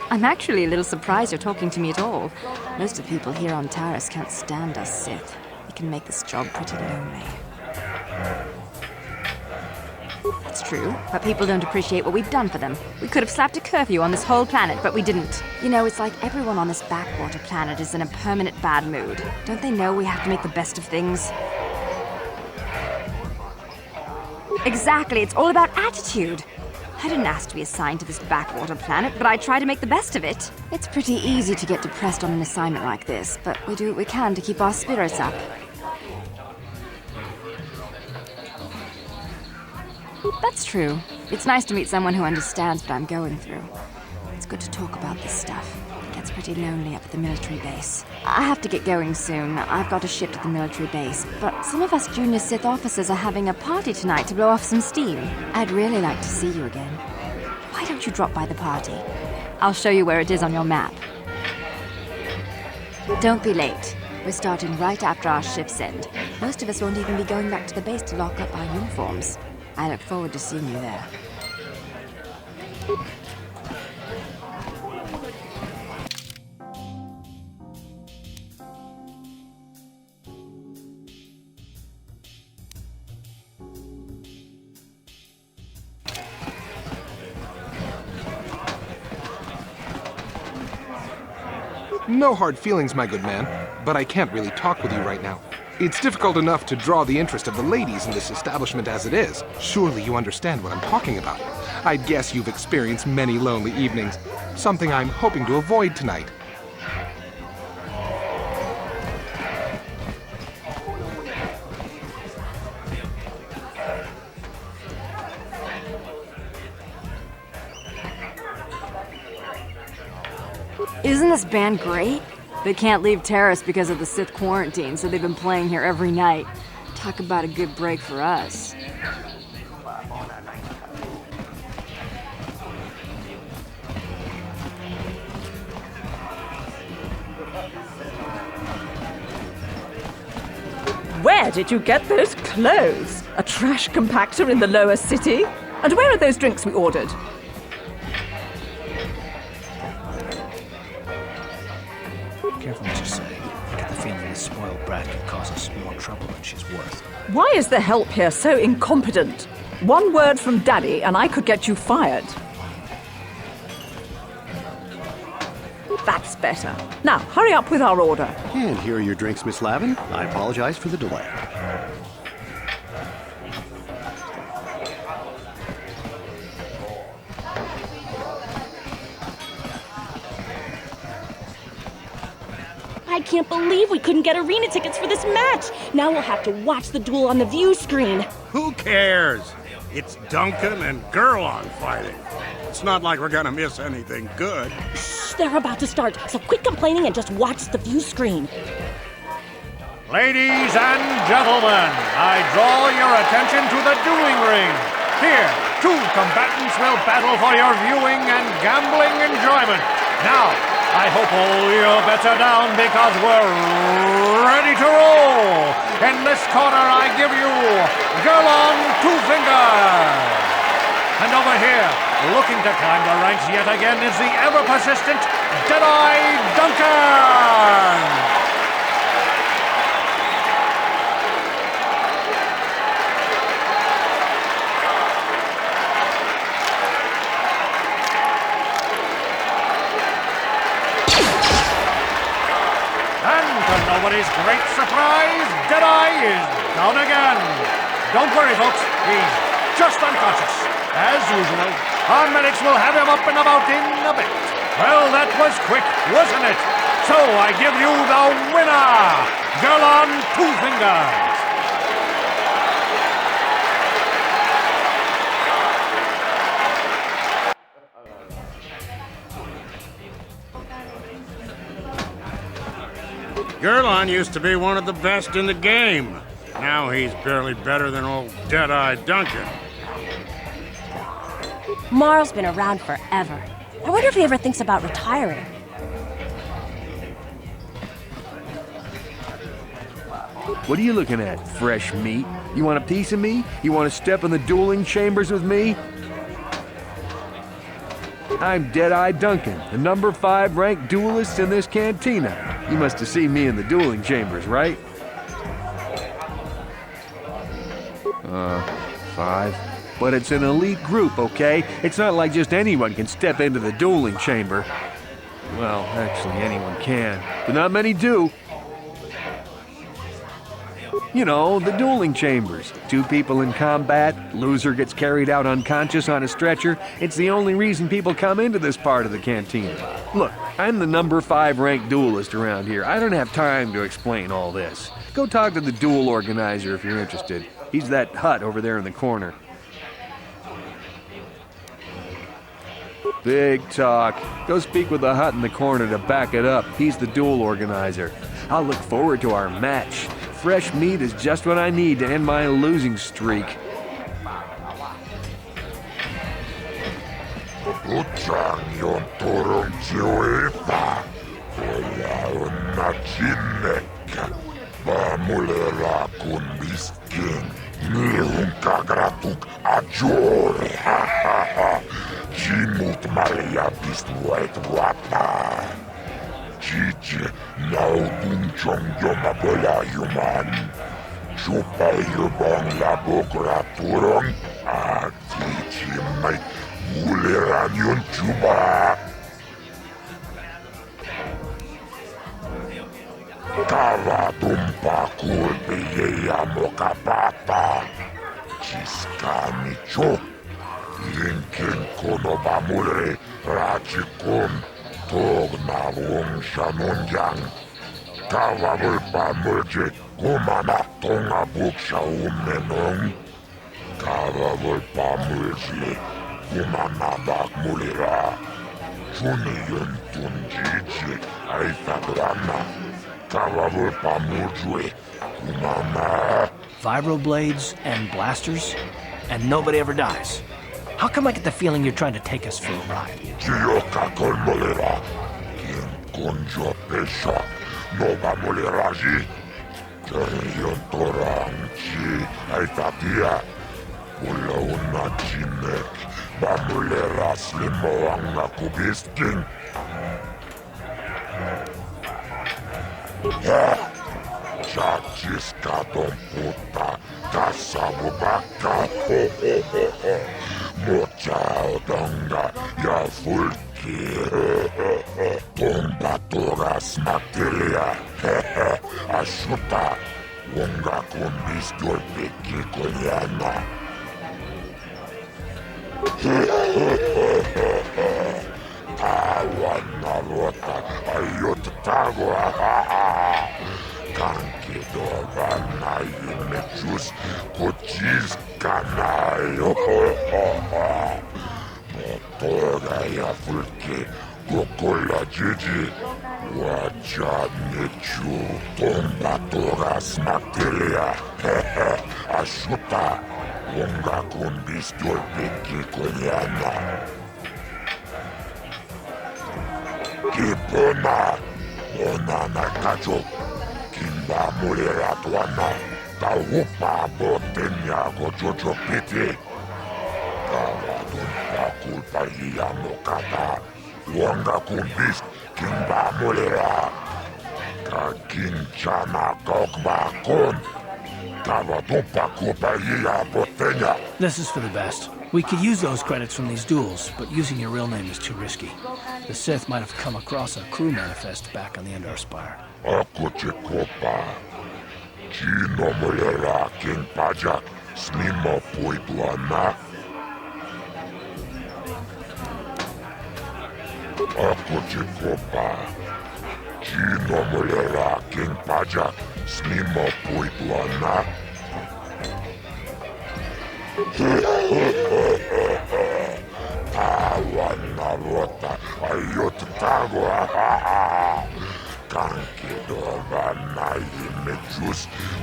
Speaker 16: I'm actually a little surprised you're talking to me at all. Most of the people here on Taris can't stand us Sith. We can make this job pretty lonely. That's true, but people don't appreciate what we've done for them. We could have slapped a curfew on this whole planet, but we didn't. You know, it's like everyone on this backwater planet is in a permanent bad mood. Don't they know we have to make the best of things? Exactly, it's all about attitude. I didn't ask to be assigned to this backwater planet, but I try to make the best of it. It's pretty easy to get depressed on an assignment like this, but we do what we can to keep our spirits up. That's true. It's nice to meet someone who understands what I'm going through. It's good to talk about this stuff. It gets pretty lonely up at the military base. I have to get going soon. I've got a ship to the military base, but some of us junior Sith officers are having a party tonight to blow off some steam. I'd really like to see you again. Why don't you drop by the party? I'll show you where it is on your map. Don't be late. We're starting right after our shifts end. Most of us won't even be going back to the base to lock up our uniforms. I look forward to seeing you there.
Speaker 17: No hard feelings, my good man, but I can't really talk with you right now. It's difficult enough to draw the interest of the ladies in this establishment as it is. Surely you understand what I'm talking about. I'd guess you've experienced many lonely evenings, something I'm hoping to avoid tonight.
Speaker 16: Isn't this band great? They can't leave Taris because of the Sith quarantine, so they've been playing here every night. Talk about a good break for us.
Speaker 5: Where did you get those clothes? A trash compactor in the lower city? And where are those drinks we ordered?
Speaker 1: Careful what you say. I get the feeling this spoiled brat could cause us more trouble than she's worth.
Speaker 5: Why is the help here so incompetent? One word from Daddy and I could get you fired. That's better. Now, hurry up with our order.
Speaker 18: And here are your drinks, Miss Lavin. I apologize for the delay.
Speaker 19: I can't believe we couldn't get arena tickets for this match. Now we'll have to watch the duel on the view screen.
Speaker 10: Who cares? It's Duncan and Gurlon fighting. It's not like we're gonna miss anything good.
Speaker 19: Shh, they're about to start, so quit complaining and just watch the view screen.
Speaker 6: Ladies and gentlemen, I draw your attention to the dueling ring. Here, two combatants will battle for your viewing and gambling enjoyment. Now, I hope all your bets are down because we're ready to roll. In this corner, I give you Gurlon Two Fingers. And over here, looking to climb the ranks yet again, is the ever-persistent Deadeye Duncan. Nobody's great surprise, Deadeye is down again. Don't worry, folks. He's just unconscious. As usual, our medics will have him up and about in a bit. Well, that was quick, wasn't it? So I give you the winner, Gurlon Two Fingers.
Speaker 10: Gurlon used to be one of the best in the game. Now he's barely better than old Deadeye Duncan.
Speaker 19: Marl's been around forever. I wonder if he ever thinks about retiring.
Speaker 2: What are you looking at, fresh meat? You want a piece of me? You want to step in the dueling chambers with me? I'm Deadeye Duncan, the number 5 ranked duelist in this cantina. You must have seen me in the dueling chambers, right? 5. But it's an elite group, okay? It's not like just anyone can step into the dueling chamber. Well, actually, anyone can, but not many do. You know, the dueling chambers. 2 people in combat, loser gets carried out unconscious on a stretcher. It's the only reason people come into this part of the cantina. Look, I'm the number 5 ranked duelist around here. I don't have time to explain all this. Go talk to the duel organizer if you're interested. He's that hut over there in the corner. Big talk. Go speak with the hut in the corner to back it up. He's the duel organizer. I'll look forward to our match. Fresh meat is just what I need to end my losing streak.
Speaker 20: Cici, naudun ciong yoma bola yuman. Chupa yubong labokra turong. Cici mai uleran yun chuba. Kava tumpa kulpi yeyamo kapata. Ciskani chok. Yinkin kono bamure rachikun. Tog na wong shanonjang. Kavavul pamurje kumana tonga buksha umenong. Kavavul pamurje kumana bak mulira. Junior Tunjiji, Aitagrana, Kavavul Pamujwe, Kumama.
Speaker 1: Vibroblades and blasters, and nobody ever dies. How come I get the feeling you're trying to take us for a ride?
Speaker 20: Chioka Kolmolera, Kim Konjo Pesha, Nova Moleraji, Karion Toranchi, Aitatia, Ulauna Jinek, Bamulera Slimoanga Kubisking. Chachiska Domputa, Kasabubaka, Mocha Donga, Yafulki, Tombatoras Materia, Ashuta, Wonga Kumbis Dolpiki Koyana. Awanarota, Ayotagua. Kanki Dovana Yumechus Kochis Kanayo Motora Yafulke Gokola Gigi Wacha Nechu Tombatoras Materia Ashuta Wonga Kumbis Dolpiki Koyana Kipona Ona Nakajo Kimba mulera tuana, taupa botenya gojojo piti. Kawa dumpa kulpa hiya mokata, wanga kumbis kimba mulera. Ka kinchana kokba kon, kawa dumpa kulpa hiya botenya.
Speaker 1: This is for the best. We could use those credits from these duels, but using your real name is too risky. The Sith might have come across a crew manifest back on the Endar Spire.
Speaker 20: Akoche kopa, Chino mulera king pajak, snima poiduana. Akoche kopa, Chino mulera king pajak, snima poiduana. Awanarota, Ayotagua. Kanki Dovana Yimechus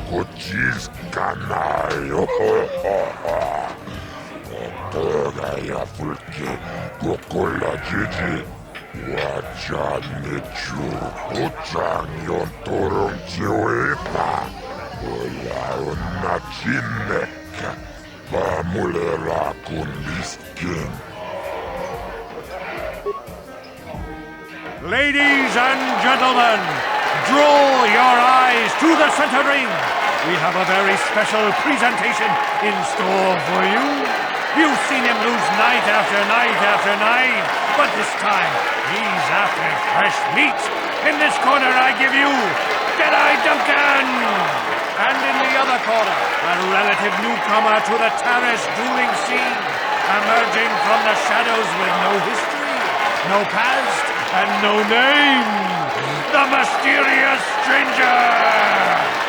Speaker 20: Kochis Kanayo Motora Yafulke Gokola Gigi Wacha Nechu Uchang Yontoron Chiwepa Ola Unachinek Bamulera Kundiskin.
Speaker 6: Ladies and gentlemen, draw your eyes to the center ring. We have a very special presentation in store for you. You've seen him lose night after night after night, but this time he's after fresh meat. In this corner I give you Jedi Duncan! And in the other corner, a relative newcomer to the Taris dueling scene, emerging from the shadows with no history, no past, and no name, the mysterious stranger!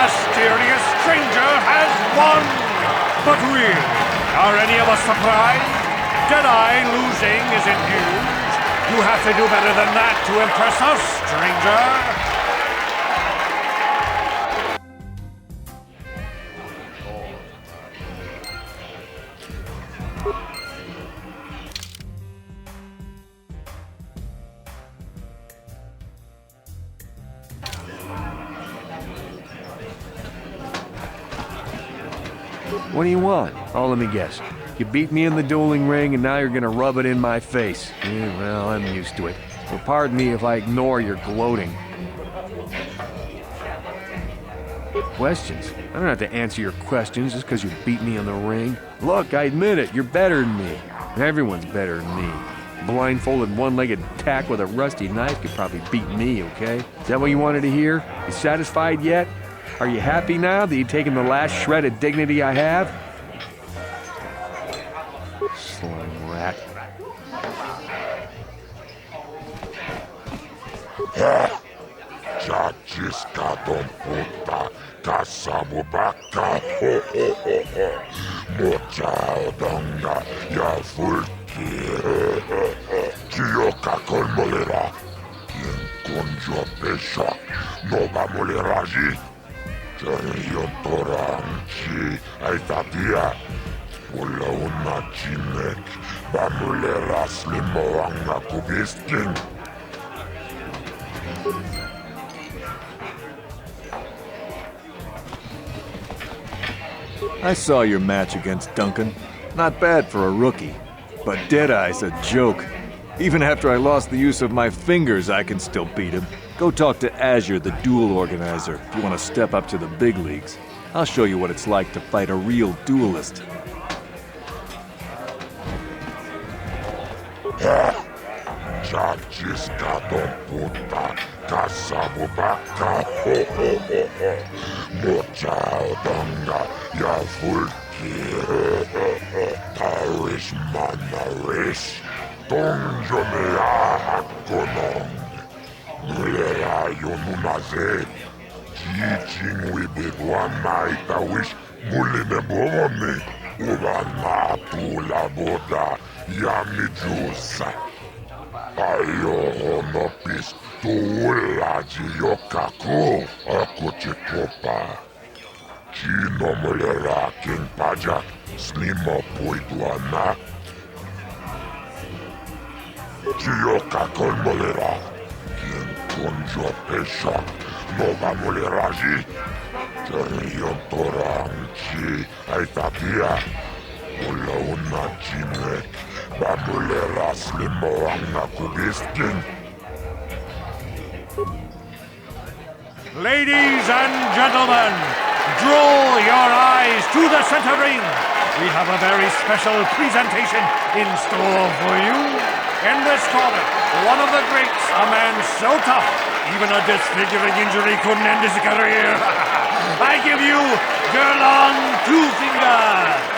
Speaker 6: Mysterious stranger has won! But really, are any of us surprised? Jedi losing isn't news. You have to do better than that to impress us, stranger.
Speaker 2: What do you want? Oh, let me guess. You beat me in the dueling ring, and now you're gonna rub it in my face. Yeah, well, I'm used to it. So pardon me if I ignore your gloating. Questions? I don't have to answer your questions just because you beat me in the ring. Look, I admit it, you're better than me. Everyone's better than me. blindfolded one-legged tack with a rusty knife could probably beat me, okay? Is that what you wanted to hear? You satisfied yet? Are you happy now that you've taken the last shred of dignity I have? Slime rat.
Speaker 20: Chachiska don puta, kasabubaka, mocha odonga, ya fulki, Kiyoka kolmolera, quien conjo pesha, no va moleraji, Yotoranchi, Aitatia, Pula una chinek, Bamulera slimoanga kubiskin.
Speaker 21: I saw your match against Duncan. Not bad for a rookie. But Deadeye's a joke. Even after I lost the use of my fingers, I can still beat him. Go talk to Azure, the duel organizer, if you want to step up to the big leagues. I'll show you what it's like to fight a real duelist.
Speaker 20: Chachiska don puta, kasabubaka, mocha odonga, ya fulki, Taris manaris, donjo mea hakonong, mulera yonunaze, Jijing wibigwa maita wish, muline bomone, ubana tula boda, yamijusa. Ayo no pistola jiyokaku, ako chikopa. Chino mulera king paja, slima poiduana. Jiyokaku mulera, king konjo pesha, nova muleraji. Chariyon toranchi, aitatia, ula una chinek. Bamulera slimoanga kubiskin.
Speaker 6: Ladies and gentlemen, draw your eyes to the center ring. We have a very special presentation in store for you. In this corner, one of the greats, a man so tough, even a disfiguring injury couldn't end his career. I give you Gerlon Two Fingers.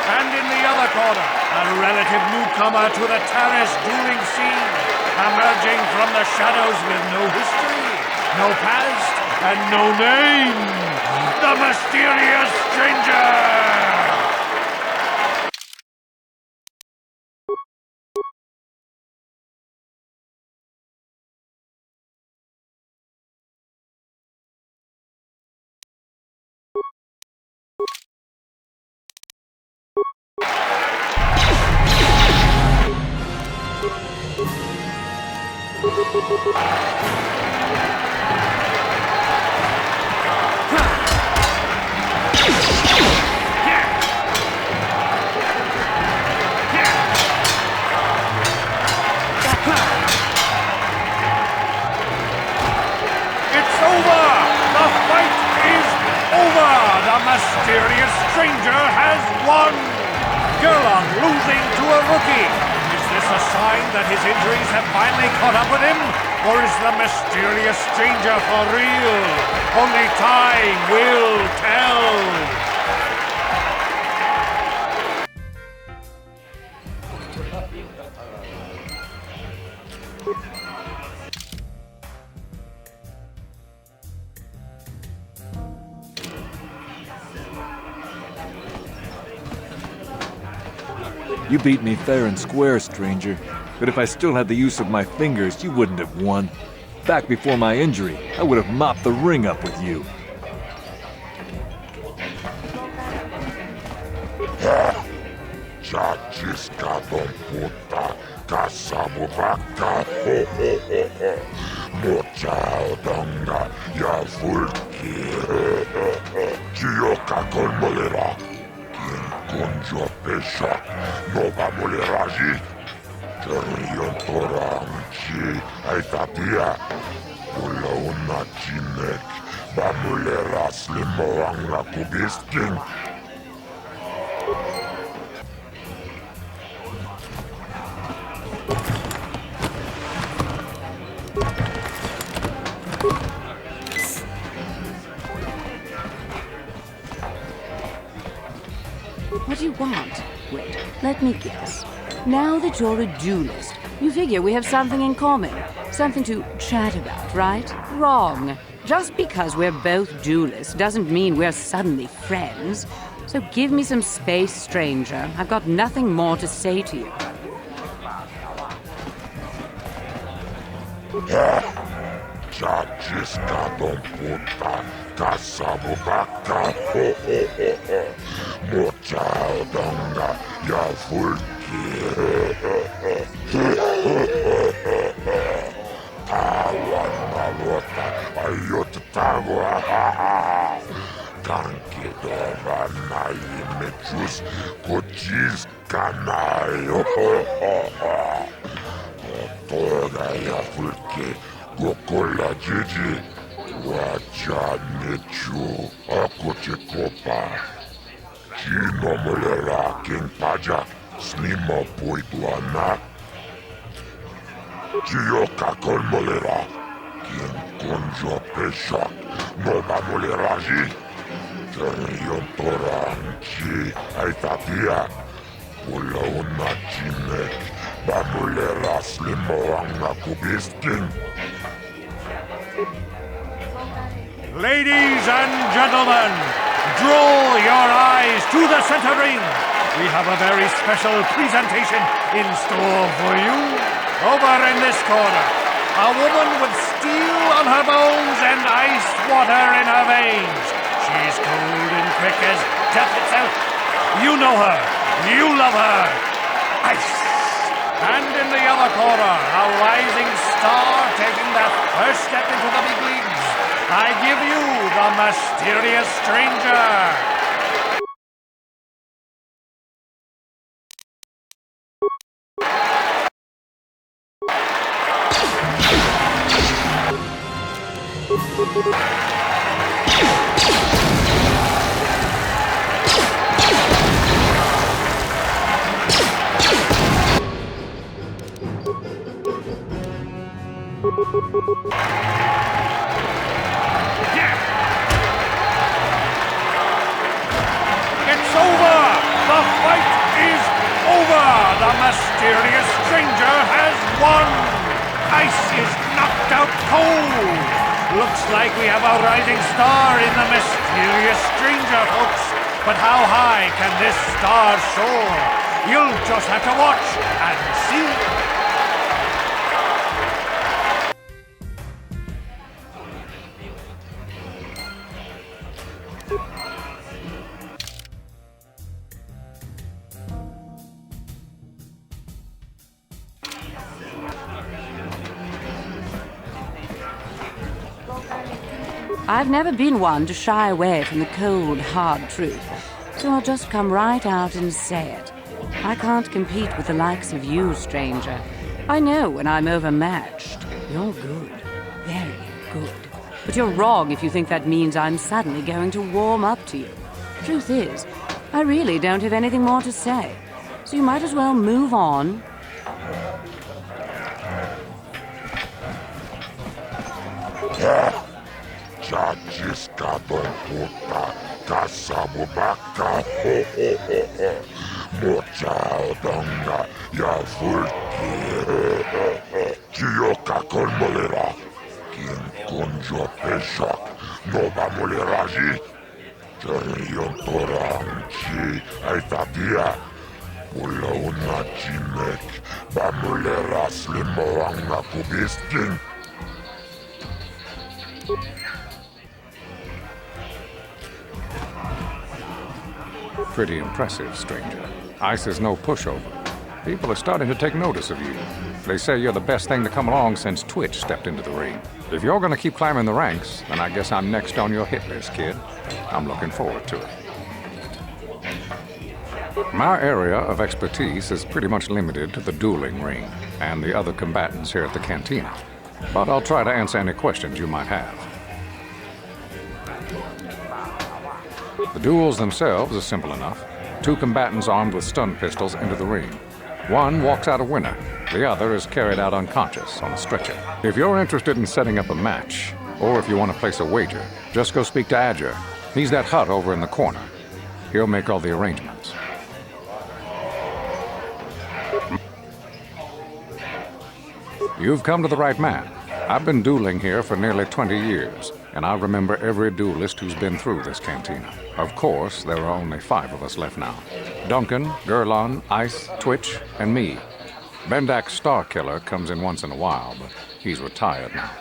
Speaker 6: And in the other corner, a relative newcomer to the Taris dueling scene, emerging from the shadows with no history, no past, and no name, the mysterious stranger! Mysterious stranger has won! Gerlon losing to a rookie. Is this a sign that his injuries have finally caught up with him? Or is the mysterious stranger for real? Only time will tell!
Speaker 21: You beat me fair and square, stranger. But if I still had the use of my fingers, you wouldn't have won. Back before my injury, I would have mopped the ring up with you.
Speaker 20: Chachiska don puta, kasabubaka, mocha odonga, ya fulki, Kiyoka kolmolera. Conjo pesha, nova muleraji. Chariyon toranchi, aitatia. Pula una chinek, bamulera slimoanga kubiskin.
Speaker 7: can't. Wait, let me guess. Now that you're a duelist, you figure we have something in common. Something to chat about, right? Wrong. Just because we're both duelists doesn't mean we're suddenly friends. So give me some space, stranger. I've got nothing more to say to you.
Speaker 20: Chachiska don puta, kasabubaka, mocha donga, ya fulki. Tawan malota, ayot tagwa, kanki dova na imechus, kochis kanayo. Toda ya fulki. Gokola Gigi, Wacha Nichu, Akochikopa, Chino Molera, King Pajak, Snima Puituana, Chioka Kolmolera, King Konjo Peshak, Nova Moleraji, Cherion Toranchi, Aitatia, Ulauna Chinek, Bamulera Slimoanga Kubiskin.
Speaker 6: Ladies and gentlemen, draw your eyes to the center ring. We have a very special presentation in store for you. Over in this corner, a woman with steel on her bones and ice water in her veins. She's cold and quick as death itself. You know her. You love her. Ice. And in the other corner, a rising star taking that first step into the big leagues. I give you the mysterious stranger. It's over! The fight is over! The mysterious stranger has won! Ice is knocked out cold! Looks like we have a rising star in the mysterious stranger, folks. But how high can this star soar? You'll just have to watch and see.
Speaker 7: I've never been one to shy away from the cold, hard truth, so I'll just come right out and say it. I can't compete with the likes of you, stranger. I know when I'm overmatched. You're good. Very good. But you're wrong if you think that means I'm suddenly going to warm up to you. Truth is, I really don't have anything more to say, so you might as well move on.
Speaker 20: Chachiska don puta, kasabubaka, mocha donga, ya fulki, Chioka kolmolera, King Konjo Peshak, Nova Moleraji, Cherion Toranchi, Aitatia, Ulauna Chinek, Bamulera Slimoanga Kubiskin.
Speaker 22: Pretty impressive, stranger. Ice is no pushover. People are starting to take notice of you. They say you're the best thing to come along since Twitch stepped into the ring. If you're gonna keep climbing the ranks, then I guess I'm next on your hit list, kid. I'm looking forward to it. My area of expertise is pretty much limited to the dueling ring and the other combatants here at the Cantina. But I'll try to answer any questions you might have. The duels themselves are simple enough. Two combatants armed with stun pistols enter the ring. One walks out a winner. The other is carried out unconscious on a stretcher. If you're interested in setting up a match, or if you want to place a wager, just go speak to Adger. He's that hut over in the corner. He'll make all the arrangements. You've come to the right man. I've been dueling here for nearly 20 years, and I remember every duelist who's been through this cantina. Of course, there are only 5 of us left now. Duncan, Gurlon, Ice, Twitch, and me. Bendak's Star Killer comes in once in a while, but he's retired now.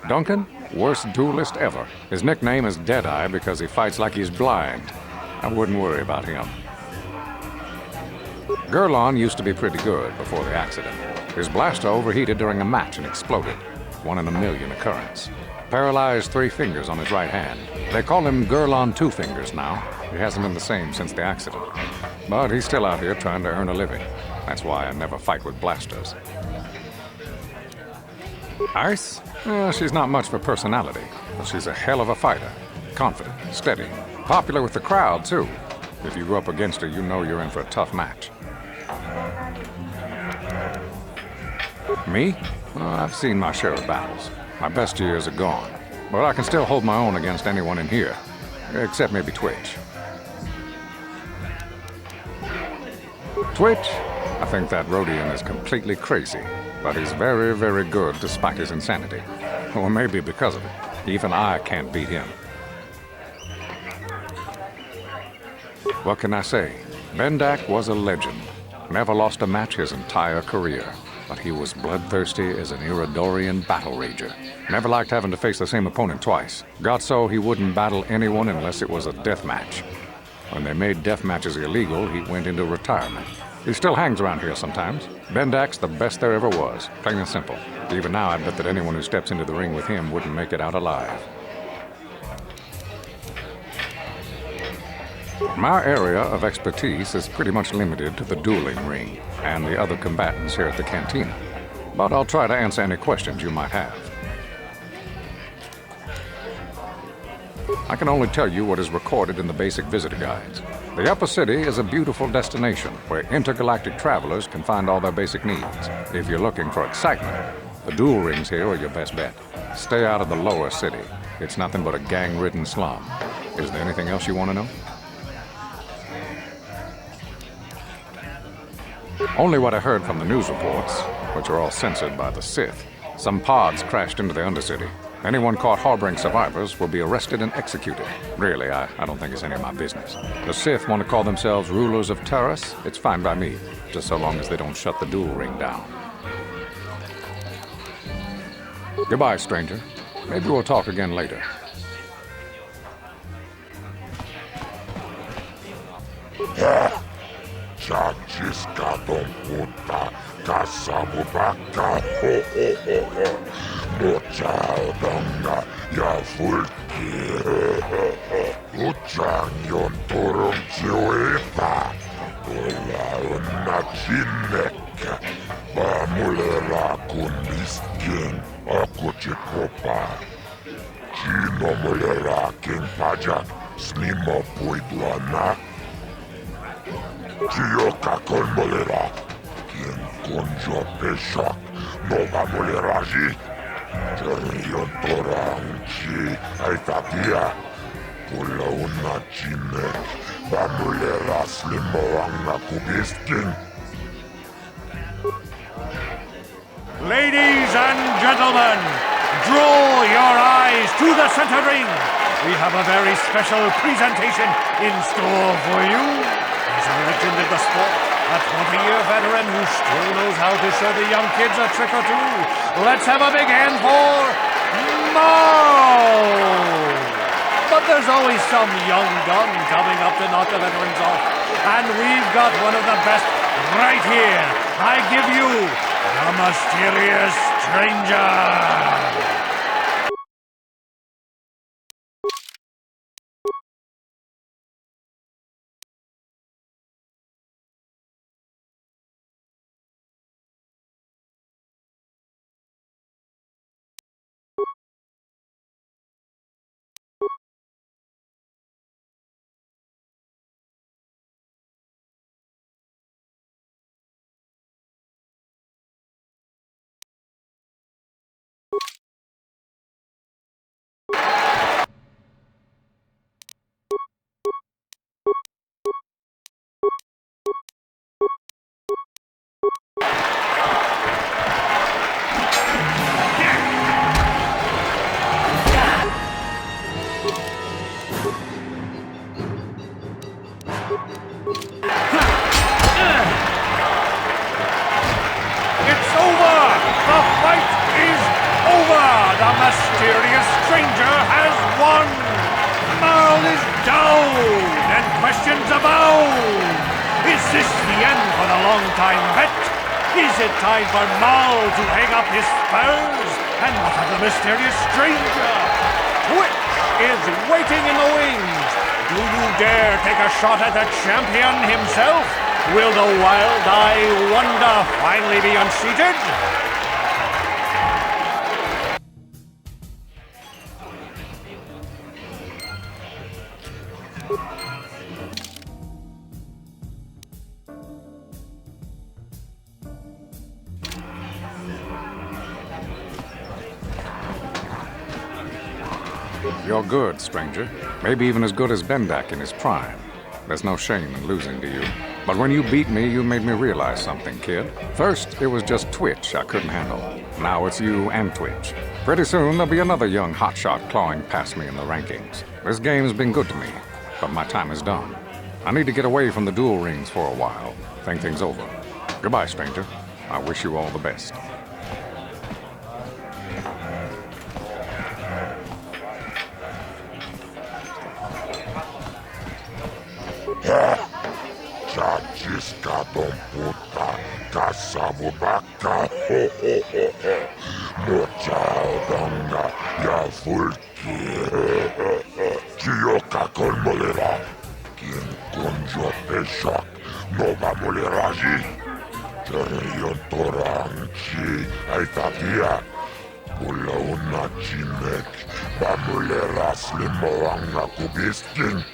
Speaker 22: Duncan, worst duelist ever. His nickname is Deadeye because he fights like he's blind. I wouldn't worry about him. Gurlon used to be pretty good before the accident. His blaster overheated during a match and exploded. 1 in a million occurrence. Paralyzed 3 fingers on his right hand. They call him Gurlon Two Fingers now. He hasn't been the same since the accident. But he's still out here trying to earn a living. That's why I never fight with blasters. Ice? She's not much for personality, but she's a hell of a fighter. Confident, steady, popular with the crowd, too. If you go up against her, you know you're in for a tough match. Me? I've seen my share of battles. My best years are gone, but I can still hold my own against anyone in here, except maybe Twitch. Twitch? I think that Rhodian is completely crazy, but he's very, very good despite his insanity. Or maybe because of it. Even I can't beat him. What can I say? Bendak was a legend. Never lost a match his entire career. But he was bloodthirsty as an Iridorian battle rager. Never liked having to face the same opponent twice. Got so he wouldn't battle anyone unless it was a death match. When they made death matches illegal, he went into retirement. He still hangs around here sometimes. Bendak's the best there ever was, plain and simple. Even now, I bet that anyone who steps into the ring with him wouldn't make it out alive. My area of expertise is pretty much limited to the dueling ring and the other combatants here at the Cantina. But I'll try to answer any questions you might have. I can only tell you what is recorded in the basic visitor guides. The Upper City is a beautiful destination where intergalactic travelers can find all their basic needs. If you're looking for excitement, the duel rings here are your best bet. Stay out of the Lower City. It's nothing but a gang-ridden slum. Is there anything else you want to know? Only what I heard from the news reports, which are all censored by the Sith. Some pods crashed into the Undercity. Anyone caught harboring survivors will be arrested and executed. Really, I don't think it's any of my business. The Sith want to call themselves rulers of Taris. It's fine by me, just so long as they don't shut the duel ring down. Goodbye, stranger. Maybe we'll talk again later.
Speaker 20: Chachiskadon puta kasabubaka ho ho ho Mochaudonga ya fulki Uchanyon torong chiwepa Ola unachinek Bamulera kundiskin Akuchikopa Chino mulera king pajak Snimo puidwana Chioka con molera, quien conjo peshak, no va moleraji. Terion toranchi, aitatia, pula una chimek, va molera slimoanga kubiskin.
Speaker 6: Ladies and gentlemen, draw your eyes to the center ring. We have a very special presentation in store for you. He's a legend in the sport, a 20-year veteran who still knows how to show the young kids a trick or two. Let's have a big hand for Mo! But there's always some young gun coming up to knock the veterans off. And we've got one of the best right here. I give you the Mysterious Stranger! this the end for the long-time vet? Is it time for Mal to hang up his spurs? And what of the mysterious stranger? Twitch is waiting in the wings. Do you dare take a shot at the champion himself? Will the wild-eye wonder finally be unseated?
Speaker 22: You're good, stranger. Maybe even as good as Bendak in his prime. There's no shame in losing to you. But when you beat me, you made me realize something, kid. First, it was just Twitch I couldn't handle. Now it's you and Twitch. Pretty soon, there'll be another young hotshot clawing past me in the rankings. This game's been good to me, but my time is done. I need to get away from the duel rings for a while, think things over. Goodbye, stranger. I wish you all the best.
Speaker 20: Chachiska don puta, caçavo vaca, mochadanga, ya fulki, Chioka con molera, quien conjo peshak, no va moleraji, Cherion toranchi, aitatia, Pula una chimek, va moleras limoanga kubiskin.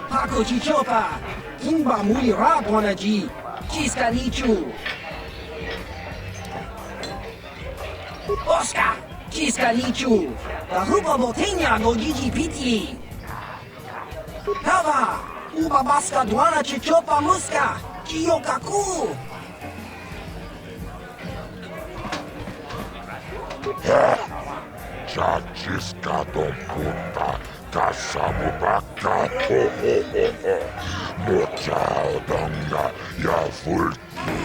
Speaker 8: Paco Chichopa, Kimba Mulira Bonaji, Chiskanichu. Oscar, Chiskanichu, Tahuba Botenia no Gigi Piti. Hava, Uba Baska Duana Chichopa Muska, Chiyokaku.
Speaker 20: Chachiska don puta, caçavo vaca, mochadanga, ya fulki,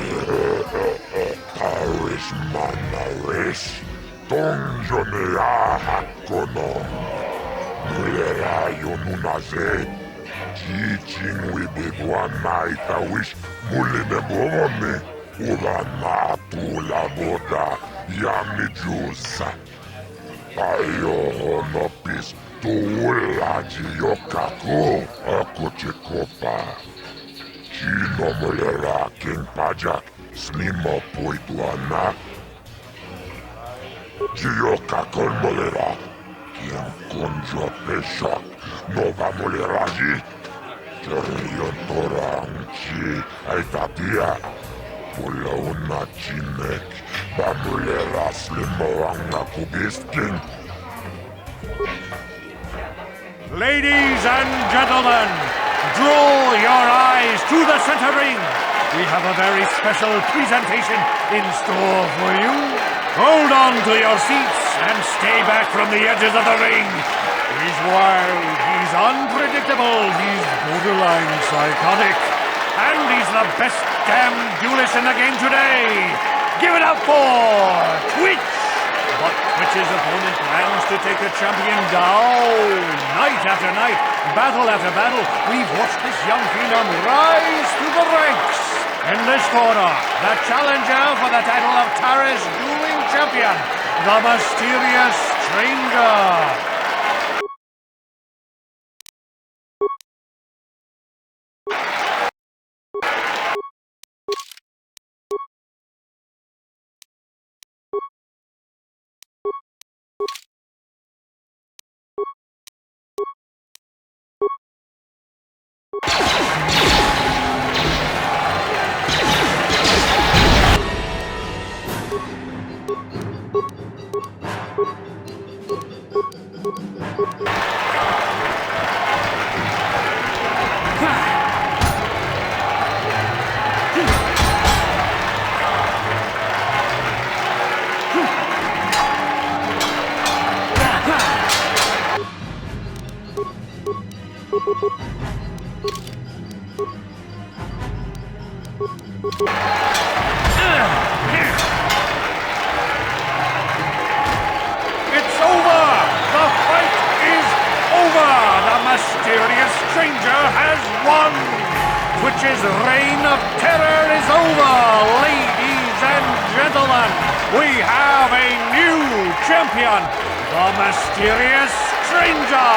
Speaker 20: Taris manaris, Tonjonea hakono, Mulera yonunaze, Chichin wibiguana itawish, Mulimebovone, Ulanatu laboda, Yamijusa. Ayo no pis tuula yokaku aku chikopa. Chino molera king pajak snimo puituana. Chiyokakon molera. Quien conjo peshak no va moleraji. Cherion toranchi aitatia. Pula una chinek. Bamuleras limoanga kubiskin.
Speaker 6: Ladies and gentlemen, draw your eyes to the center ring. We have a very special presentation in store for you. Hold on to your seats and stay back from the edges of the ring. He's wild, he's unpredictable, he's borderline psychotic. And he's the best damn duelist in the game today. Give it up for Twitch! But Twitch's opponent plans to take the champion down. Night after night, battle after battle, we've watched this young phenom rise through the ranks. In this corner, the challenger for the title of Taris dueling champion, the mysterious stranger. stranger has won! Twitch's reign of terror is over, ladies and gentlemen! We have a new champion, the mysterious stranger!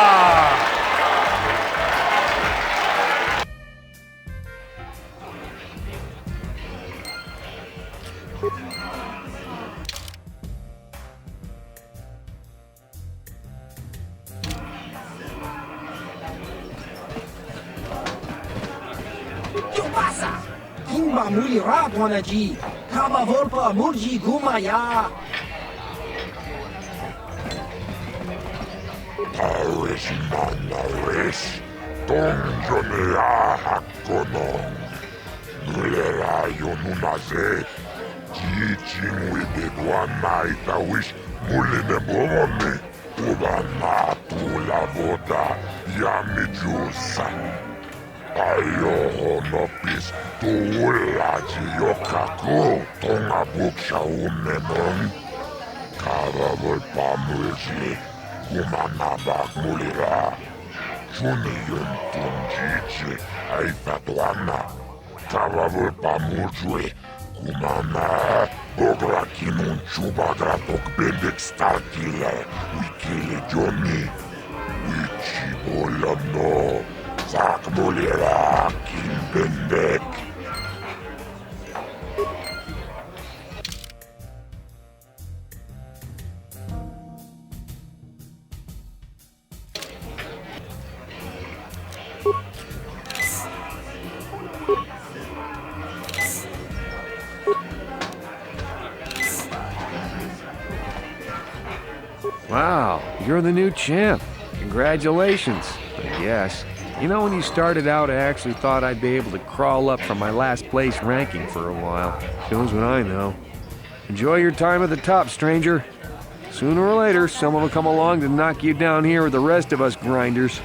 Speaker 8: Kimba mulira bonaji, kaba volpa murji gumaya.
Speaker 20: Taris manaris, tonjonea hakonong. Nulera yonunaze, jichin widedwa naitawish muline bomone. Ubana tu la voda, yamijusa. Ayo nopis tuulaji yokaku tonga buksha unemon Kavavol pamulji kumanabak mulira Juniyun tunjichi aifatuana Kavavol pamulji kumana Ogra kinun chubagratok bendik starkile Wikili joni Wichibolano Sak mulira kin bendek.
Speaker 2: Wow, you're the new champ. Congratulations, I guess. You know, when you started out, I actually thought I'd be able to crawl up from my last place ranking for a while. Shows what I know. Enjoy your time at the top, stranger. Sooner or later, someone will come along to knock you down here with the rest of us grinders.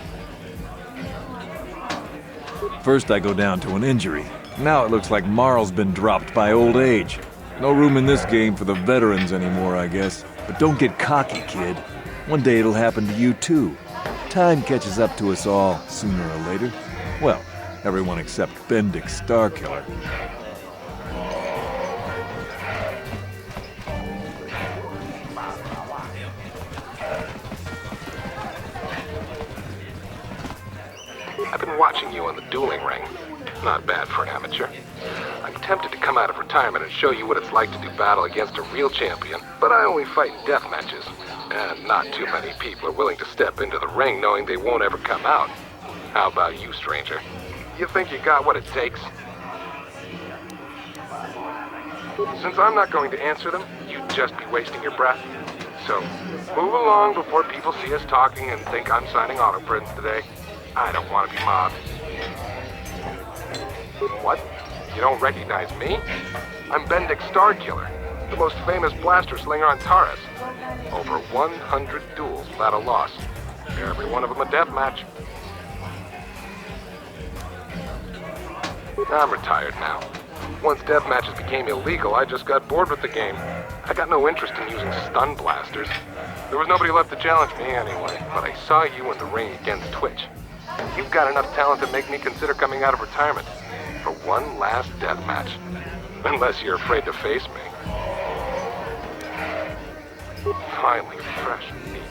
Speaker 21: First I go down to an injury. Now it looks like Marl's been dropped by old age. No room in this game for the veterans anymore, I guess. But don't get cocky, kid. One day it'll happen to you too. Time catches up to us all, sooner or later. Well, everyone except Bendik Starkiller.
Speaker 3: I've been watching you on the Dueling Ring. Not bad for an amateur. I'm tempted to come out of retirement and show you what it's like to do battle against a real champion, but I only fight in death matches. And not too many people are willing to step into the ring knowing they won't ever come out. How about you, stranger? You think you got what it takes? Since I'm not going to answer them, you'd just be wasting your breath. So, move along before people see us talking and think I'm signing autoprints today. I don't want to be mobbed. What? You don't recognize me? I'm Bendik Starkiller, the most famous blaster slinger on Taris. Over 100 duels without a loss. Every one of them a death match. I'm retired now. Once death matches became illegal, I just got bored with the game. I got no interest in using stun blasters. There was nobody left to challenge me anyway, but I saw you in the ring against Twitch. You've got enough talent to make me consider coming out of retirement for one last death match. Unless you're afraid to face me. Finally, fresh meat.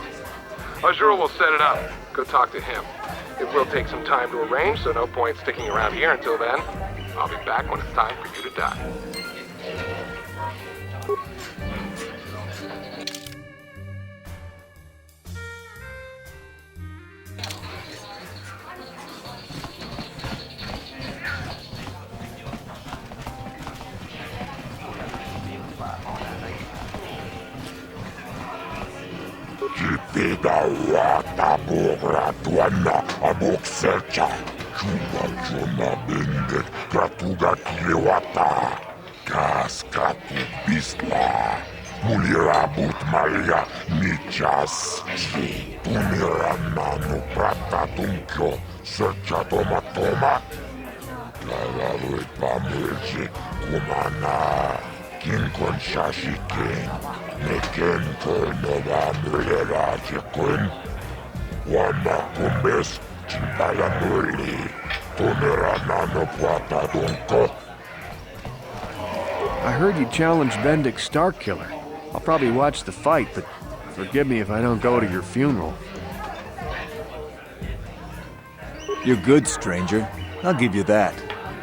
Speaker 3: Azure will set it up. Go talk to him. It will take some time to arrange, so no point sticking around here until then. I'll be back when it's time for you to die.
Speaker 20: Jipida wata bogra tuana abok sercha. Chuba jona bendet gratuga kilewata. Kas kratu bisla. Mulira but malia nichas. Tunira nanu prata tunkyo. Sercha toma toma. Kalawe pamulje kumana. Kinkon shashiken. Neken kol nova mulera jekun. Wama kumbes
Speaker 2: I heard you challenged Bendix Starkiller. I'll probably watch the fight, but forgive me if I don't go to your funeral.
Speaker 21: You're good, stranger. I'll give you that.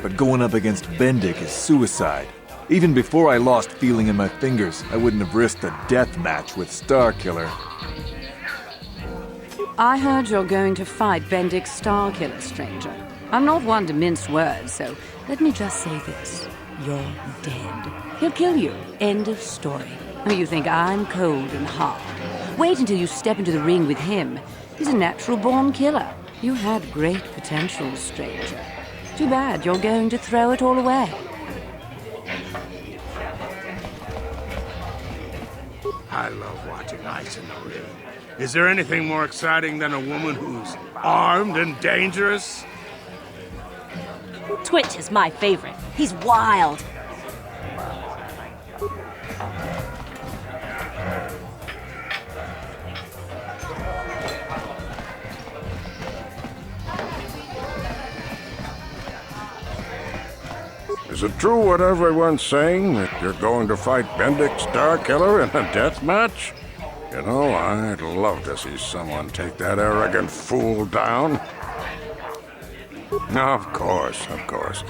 Speaker 21: But going up against Bendik is suicide. Even before I lost feeling in my fingers, I wouldn't have risked a death match with Starkiller.
Speaker 7: I heard you're going to fight Bendik Starkiller, stranger. I'm not one to mince words, so let me just say this. You're dead. He'll kill you. End of story. Oh, you think I'm cold and hard? Wait until you step into the ring with him. He's a natural-born killer. You had great potential, stranger. Too bad you're going to throw it all away.
Speaker 2: I love watching ice in the ring. Is there anything more exciting than a woman who's armed and dangerous?
Speaker 19: Twitch is my favorite. He's wild.
Speaker 10: Is it true what everyone's saying, that you're going to fight Bendik Starkiller in a death match? You know, I'd love to see someone take that arrogant fool down. Of course, of course.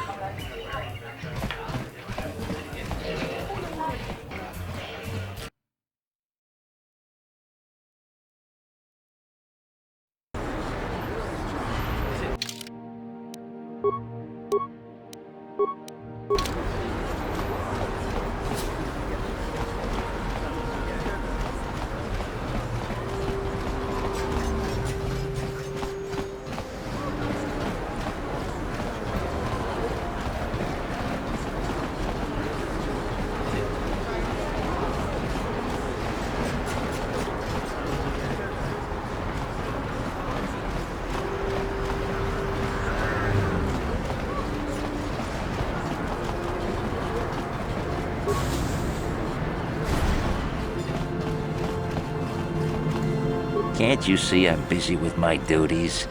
Speaker 4: Can't you see I'm busy with my duties?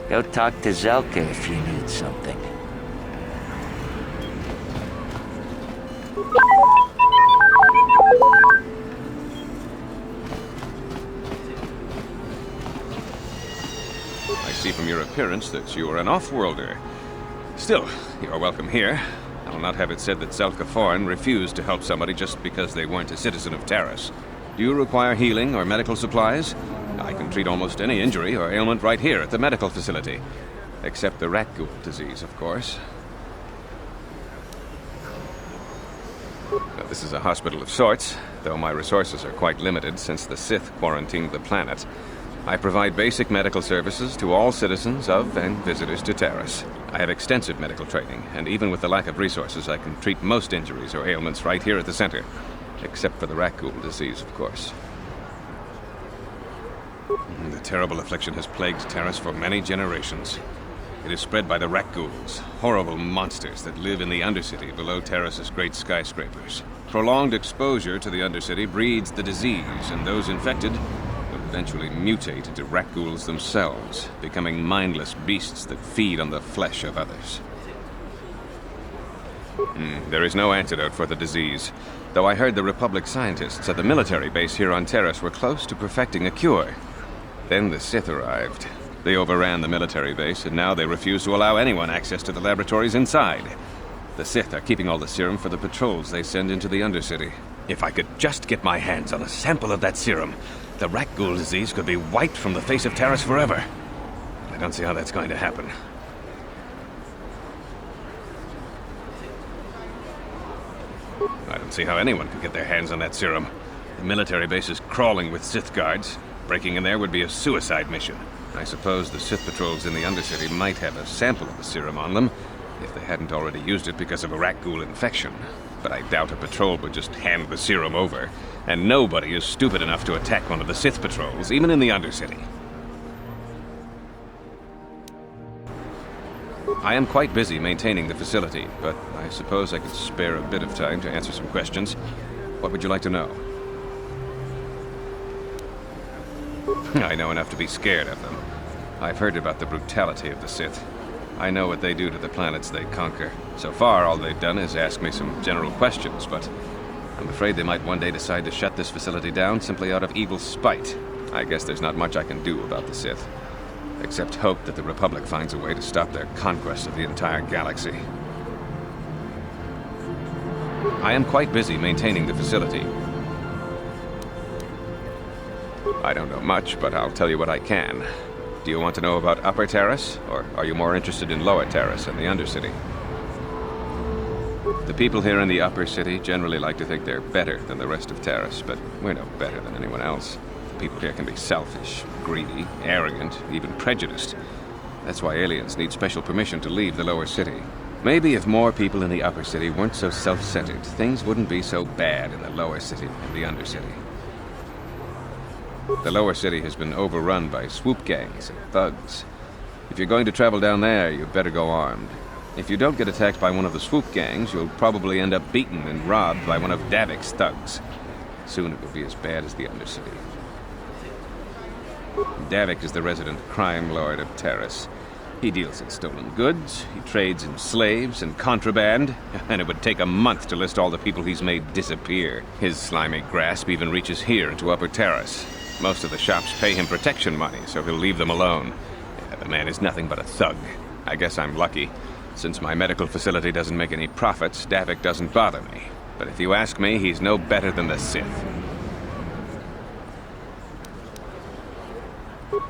Speaker 4: Go talk to Zelka if you need something.
Speaker 9: I see from your appearance that you are an off-worlder. Still, you are welcome here. I will not have it said that Zelka Foreign refused to help somebody just because they weren't a citizen of Taris. Do you require healing or medical supplies? I can treat almost any injury or ailment right here at the medical facility. Except the rat ghoul disease, of course. Now, this is a hospital of sorts, though my resources are quite limited since the Sith quarantined the planet. I provide basic medical services to all citizens of and visitors to Taris. I have extensive medical training, and even with the lack of resources, I can treat most injuries or ailments right here at the center. Except for the rat ghoul disease, of course. The terrible affliction has plagued Taris for many generations. It is spread by the rat ghouls, horrible monsters that live in the Undercity below Taris's great skyscrapers. Prolonged exposure to the Undercity breeds the disease, and those infected will eventually mutate into rat ghouls themselves, becoming mindless beasts that feed on the flesh of others. There is no antidote for the disease, though I heard the Republic scientists at the military base here on Taris were close to perfecting a cure. Then the Sith arrived. They overran the military base, and now they refuse to allow anyone access to the laboratories inside. The Sith are keeping all the serum for the patrols they send into the Undercity. If I could just get my hands on a sample of that serum, the rat ghoul disease could be wiped from the face of Taris forever. I don't see how that's going to happen. I don't see how anyone could get their hands on that serum. The military base is crawling with Sith guards. Breaking in there would be a suicide mission. I suppose the Sith patrols in the Undercity might have a sample of the serum on them, if they hadn't already used it because of a rat ghoul infection. But I doubt a patrol would just hand the serum over, and nobody is stupid enough to attack one of the Sith patrols, even in the Undercity. I am quite busy maintaining the facility, but I suppose I could spare a bit of time to answer some questions. What would you like to know? I know enough to be scared of them. I've heard about the brutality of the Sith. I know what they do to the planets they conquer. So far, all they've done is ask me some general questions, but I'm afraid they might one day decide to shut this facility down simply out of evil spite. I guess there's not much I can do about the Sith, except hope that the Republic finds a way to stop their conquest of the entire galaxy. I am quite busy maintaining the facility. I don't know much, but I'll tell you what I can. Do you want to know about Upper Taris, or are you more interested in Lower Taris and the Undercity? The people here in the Upper City generally like to think they're better than the rest of Taris, but we're no better than anyone else. The people here can be selfish, greedy, arrogant, even prejudiced. That's why aliens need special permission to leave the Lower City. Maybe if more people in the Upper City weren't so self-centered, things wouldn't be so bad in the Lower City and the Undercity. The Lower City has been overrun by swoop gangs and thugs. If you're going to travel down there, you better go armed. If you don't get attacked by one of the swoop gangs, you'll probably end up beaten and robbed by one of Davik's thugs. Soon it will be as bad as the Undercity. Davik is the resident crime lord of Taris. He deals in stolen goods, he trades in slaves and contraband, and it would take a month to list all the people he's made disappear. His slimy grasp even reaches here into Upper Taris. Most of the shops pay him protection money, so he'll leave them alone. Yeah, the man is nothing but a thug. I guess I'm lucky. Since my medical facility doesn't make any profits, Davik doesn't bother me. But if you ask me, he's no better than the Sith.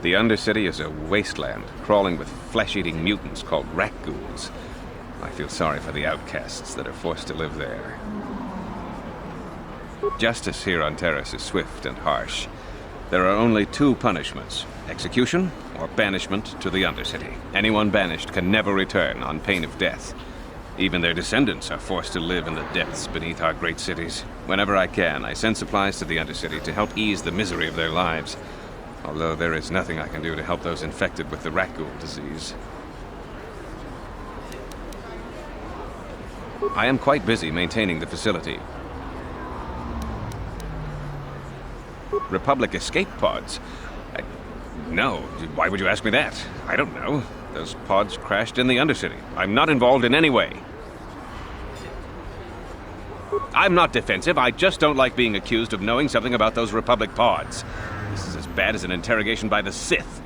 Speaker 9: The Undercity is a wasteland, crawling with flesh-eating mutants called rat ghouls. I feel sorry for the outcasts that are forced to live there. Justice here on Taris is swift and harsh. There are only two punishments: execution or banishment to the Undercity. Anyone banished can never return on pain of death. Even their descendants are forced to live in the depths beneath our great cities. Whenever I can, I send supplies to the Undercity to help ease the misery of their lives. Although there is nothing I can do to help those infected with the rat ghoul disease. I am quite busy maintaining the facility. Republic escape pods? No, why would you ask me that? I don't know. Those pods crashed in the Undercity. I'm not involved in any way. I'm not defensive, I just don't like being accused of knowing something about those Republic pods. This is as bad as an interrogation by the Sith.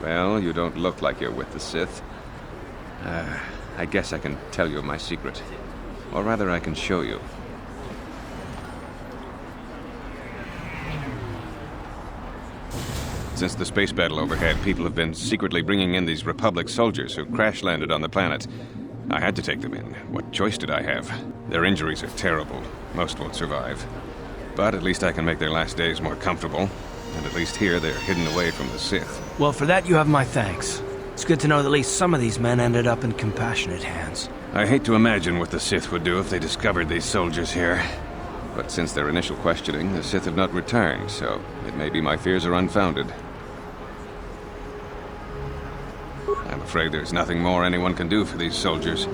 Speaker 9: Well, you don't look like you're with the Sith. I guess I can tell you my secret. Or rather, I can show you. Since the space battle overhead, people have been secretly bringing in these Republic soldiers who crash-landed on the planet. I had to take them in. What choice did I have? Their injuries are terrible. Most won't survive. But at least I can make their last days more comfortable. And at least here, they're hidden away from the Sith.
Speaker 1: Well, for that you have my thanks. It's good to know that at least some of these men ended up in compassionate hands.
Speaker 9: I hate to imagine what the Sith would do if they discovered these soldiers here. But since their initial questioning, the Sith have not returned, so it may be my fears are unfounded. I'm afraid there's nothing more anyone can do for these soldiers.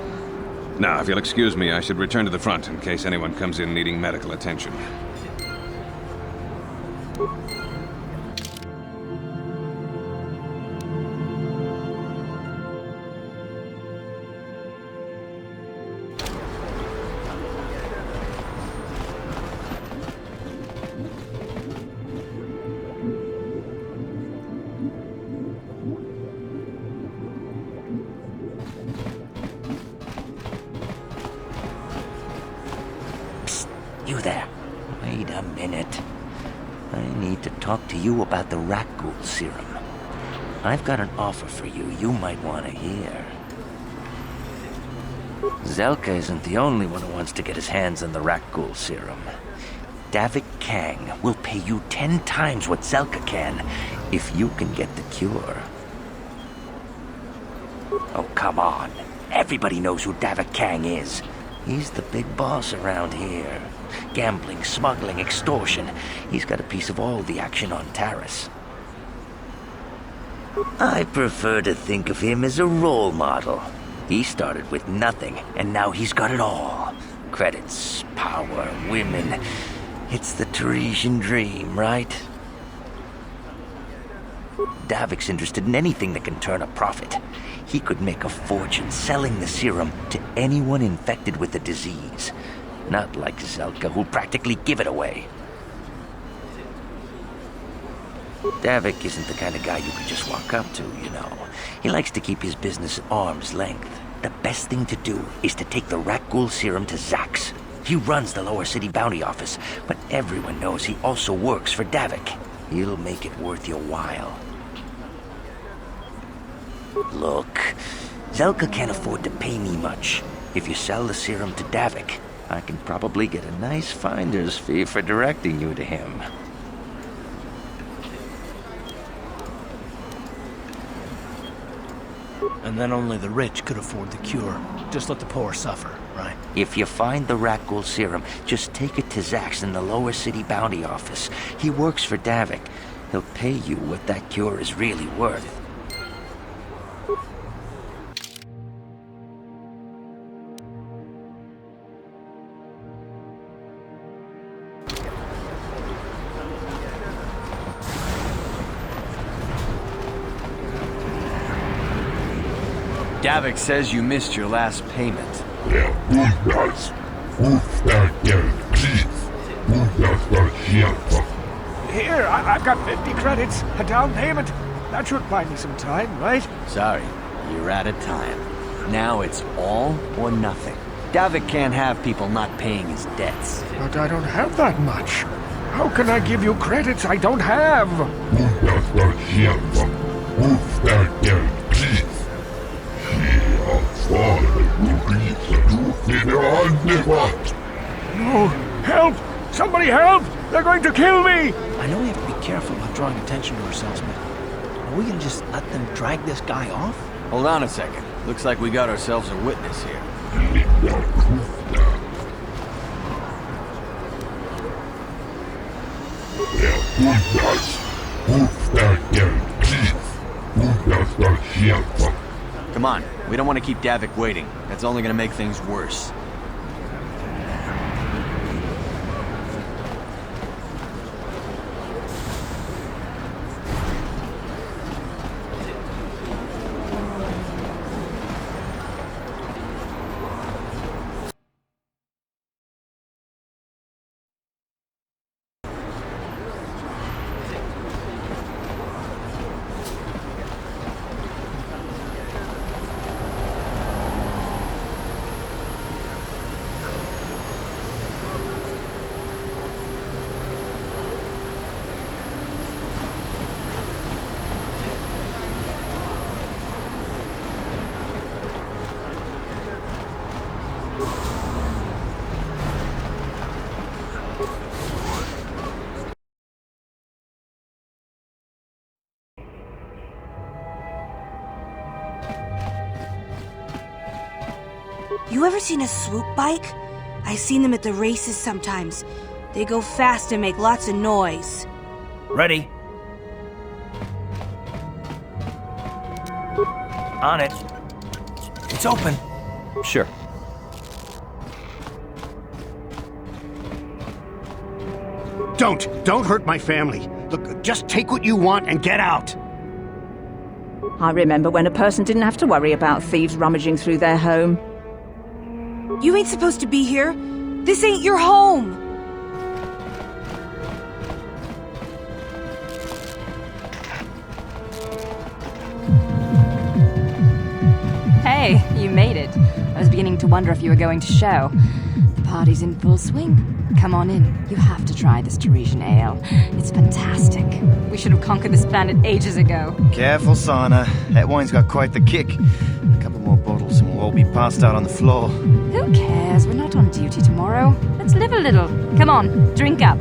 Speaker 9: Now, if you'll excuse me, I should return to the front in case anyone comes in needing medical attention.
Speaker 4: You there. Wait a minute. I need to talk to you about the rat ghoul serum. I've got an offer for you might want to hear. Zelka isn't the only one who wants to get his hands on the rat ghoul serum. Davik Kang will pay you 10 times what Zelka can if you can get the cure. Oh, come on. Everybody knows who Davik Kang is. He's the big boss around here. Gambling, smuggling, extortion. He's got a piece of all the action on Taris. I prefer to think of him as a role model. He started with nothing, and now he's got it all. Credits, power, women. It's the Tarisian dream, right? Davik's interested in anything that can turn a profit. He could make a fortune selling the serum to anyone infected with the disease. Not like Zelka, who'll practically give it away. Davik isn't the kind of guy you could just walk up to, you know. He likes to keep his business at arm's length. The best thing to do is to take the Rakghoul serum to Zax. He runs the Lower City Bounty Office, but everyone knows he also works for Davik. He'll make it worth your while. Look, Zelka can't afford to pay me much. If you sell the serum to Davik, I can probably get a nice finder's fee for directing you to him.
Speaker 1: And then only the rich could afford the cure. Just let the poor suffer, right?
Speaker 4: If you find the Rakghoul serum, just take it to Zax in the Lower City Bounty Office. He works for Davik. He'll pay you what that cure is really worth.
Speaker 11: Davik says you missed your last payment.
Speaker 2: Here, I've got 50 credits, a down payment. That should buy me some time, right?
Speaker 11: Sorry, you're out of time. Now it's all or nothing. Davik can't have people not paying his debts.
Speaker 2: But I don't have that much. How can I give you credits I don't have? No! Help! Somebody help! They're going to kill me!
Speaker 1: I know we have to be careful about drawing attention to ourselves, but are we gonna just let them drag this guy off?
Speaker 11: Hold on a second. Looks like we got ourselves a witness here. Come on, we don't want to keep Davik waiting. That's only going to make things worse.
Speaker 12: You ever seen a swoop bike? I seen them at the races sometimes. They go fast and make lots of noise.
Speaker 1: Ready? On it. It's open.
Speaker 11: Sure.
Speaker 2: Don't hurt my family. Look, just take what you want and get out.
Speaker 5: I remember when a person didn't have to worry about thieves rummaging through their home.
Speaker 12: You ain't supposed to be here. This ain't your home.
Speaker 16: Hey, you made it. I was beginning to wonder if you were going to show. The party's in full swing. Come on in. You have to try this Tarisian ale. It's fantastic. We should have conquered this planet ages ago.
Speaker 11: Careful, Sana. That wine's got quite the kick. A couple more bottles and we'll all be passed out on the floor.
Speaker 16: Who cares? We're not on duty tomorrow. Let's live a little. Come on, drink up.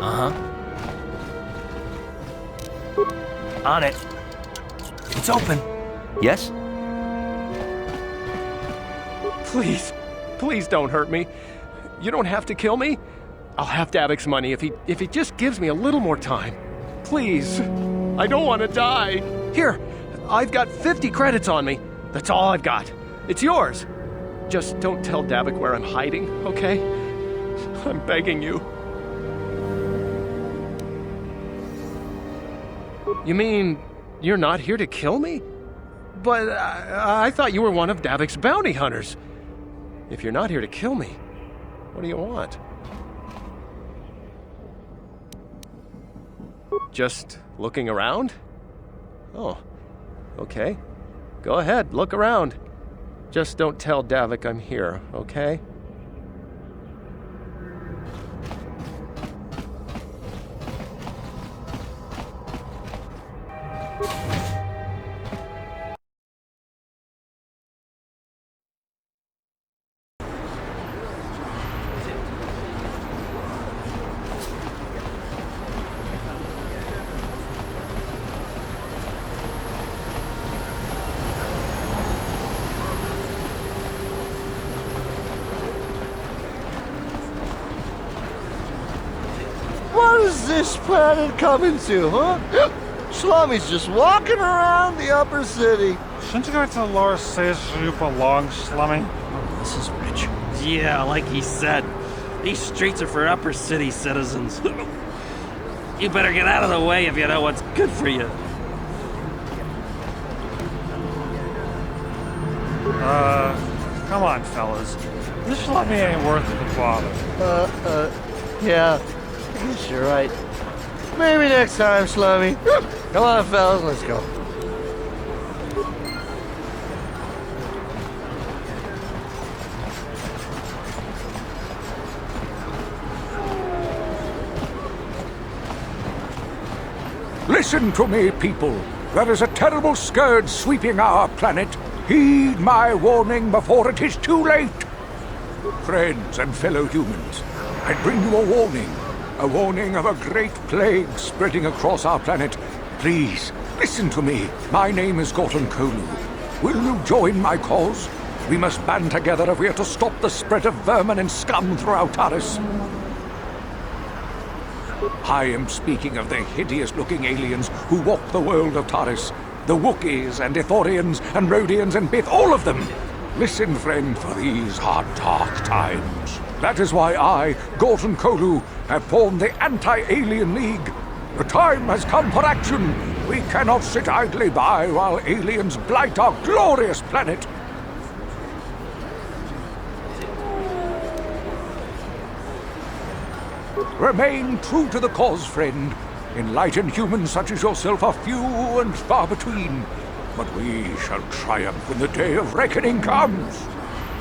Speaker 1: Uh-huh. On it. It's open.
Speaker 13: Yes?
Speaker 14: Please don't hurt me. You don't have to kill me. I'll have Davik's money if he just gives me a little more time. Please. I don't want to die. Here, I've got 50 credits on me. That's all I've got. It's yours. Just don't tell Davik where I'm hiding, okay? I'm begging you. You mean you're not here to kill me? But I thought you were one of Davik's bounty hunters. If you're not here to kill me, what do you want? Just looking around? Oh, okay. Go ahead, look around. Just don't tell Davik I'm here, okay?
Speaker 23: Where's this planet coming to, huh? Slummy's just walking around the Upper City.
Speaker 6: Shouldn't you go to the lower stages where you belong, Slummy?
Speaker 1: Oh, this is rich.
Speaker 13: Yeah, like he said. These streets are for Upper City citizens. You better get out of the way if you know what's good for you.
Speaker 6: Come on, fellas. This Slummy ain't worth the bother.
Speaker 23: Yeah. I guess you're right. Maybe next time, Slummy. Come on, fellas, let's go.
Speaker 2: Listen to me, people. There is a terrible scourge sweeping our planet. Heed my warning before it is too late. Friends and fellow humans, I bring you a warning. A warning of a great plague spreading across our planet. Please, listen to me. My name is Gordon Kolu. Will you join my cause? We must band together if we are to stop the spread of vermin and scum throughout Taris. I am speaking of the hideous-looking aliens who walk the world of Taris. The Wookiees and Ithorians and Rhodians and Bith, all of them. Listen, friend, for these are dark times. That is why I, Gordon Kolu, have formed the Anti-Alien League. The time has come for action. We cannot sit idly by while aliens blight our glorious planet. Remain true to the cause, friend. Enlightened humans such as yourself are few and far between. But we shall triumph when the day of reckoning comes.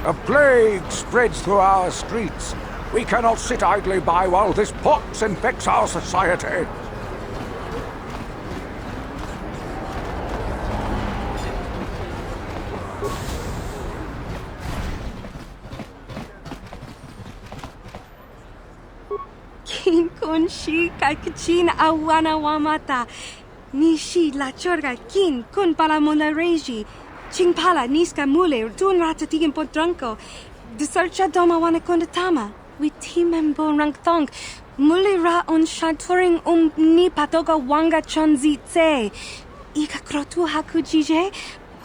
Speaker 2: A plague spreads through our streets. We cannot sit idly by while this pox infects our society.
Speaker 12: Kin kun shi kai kachin awana wamata. Nishi la chorga kin kun pala mona reji. Ching pala niska mule tun ratatigen potranko. The searcha doma wana kondatama. We timembo rangthong. Mule ra on shaturing ni patoga wanga chonzi tse. Ika krotu hakujije.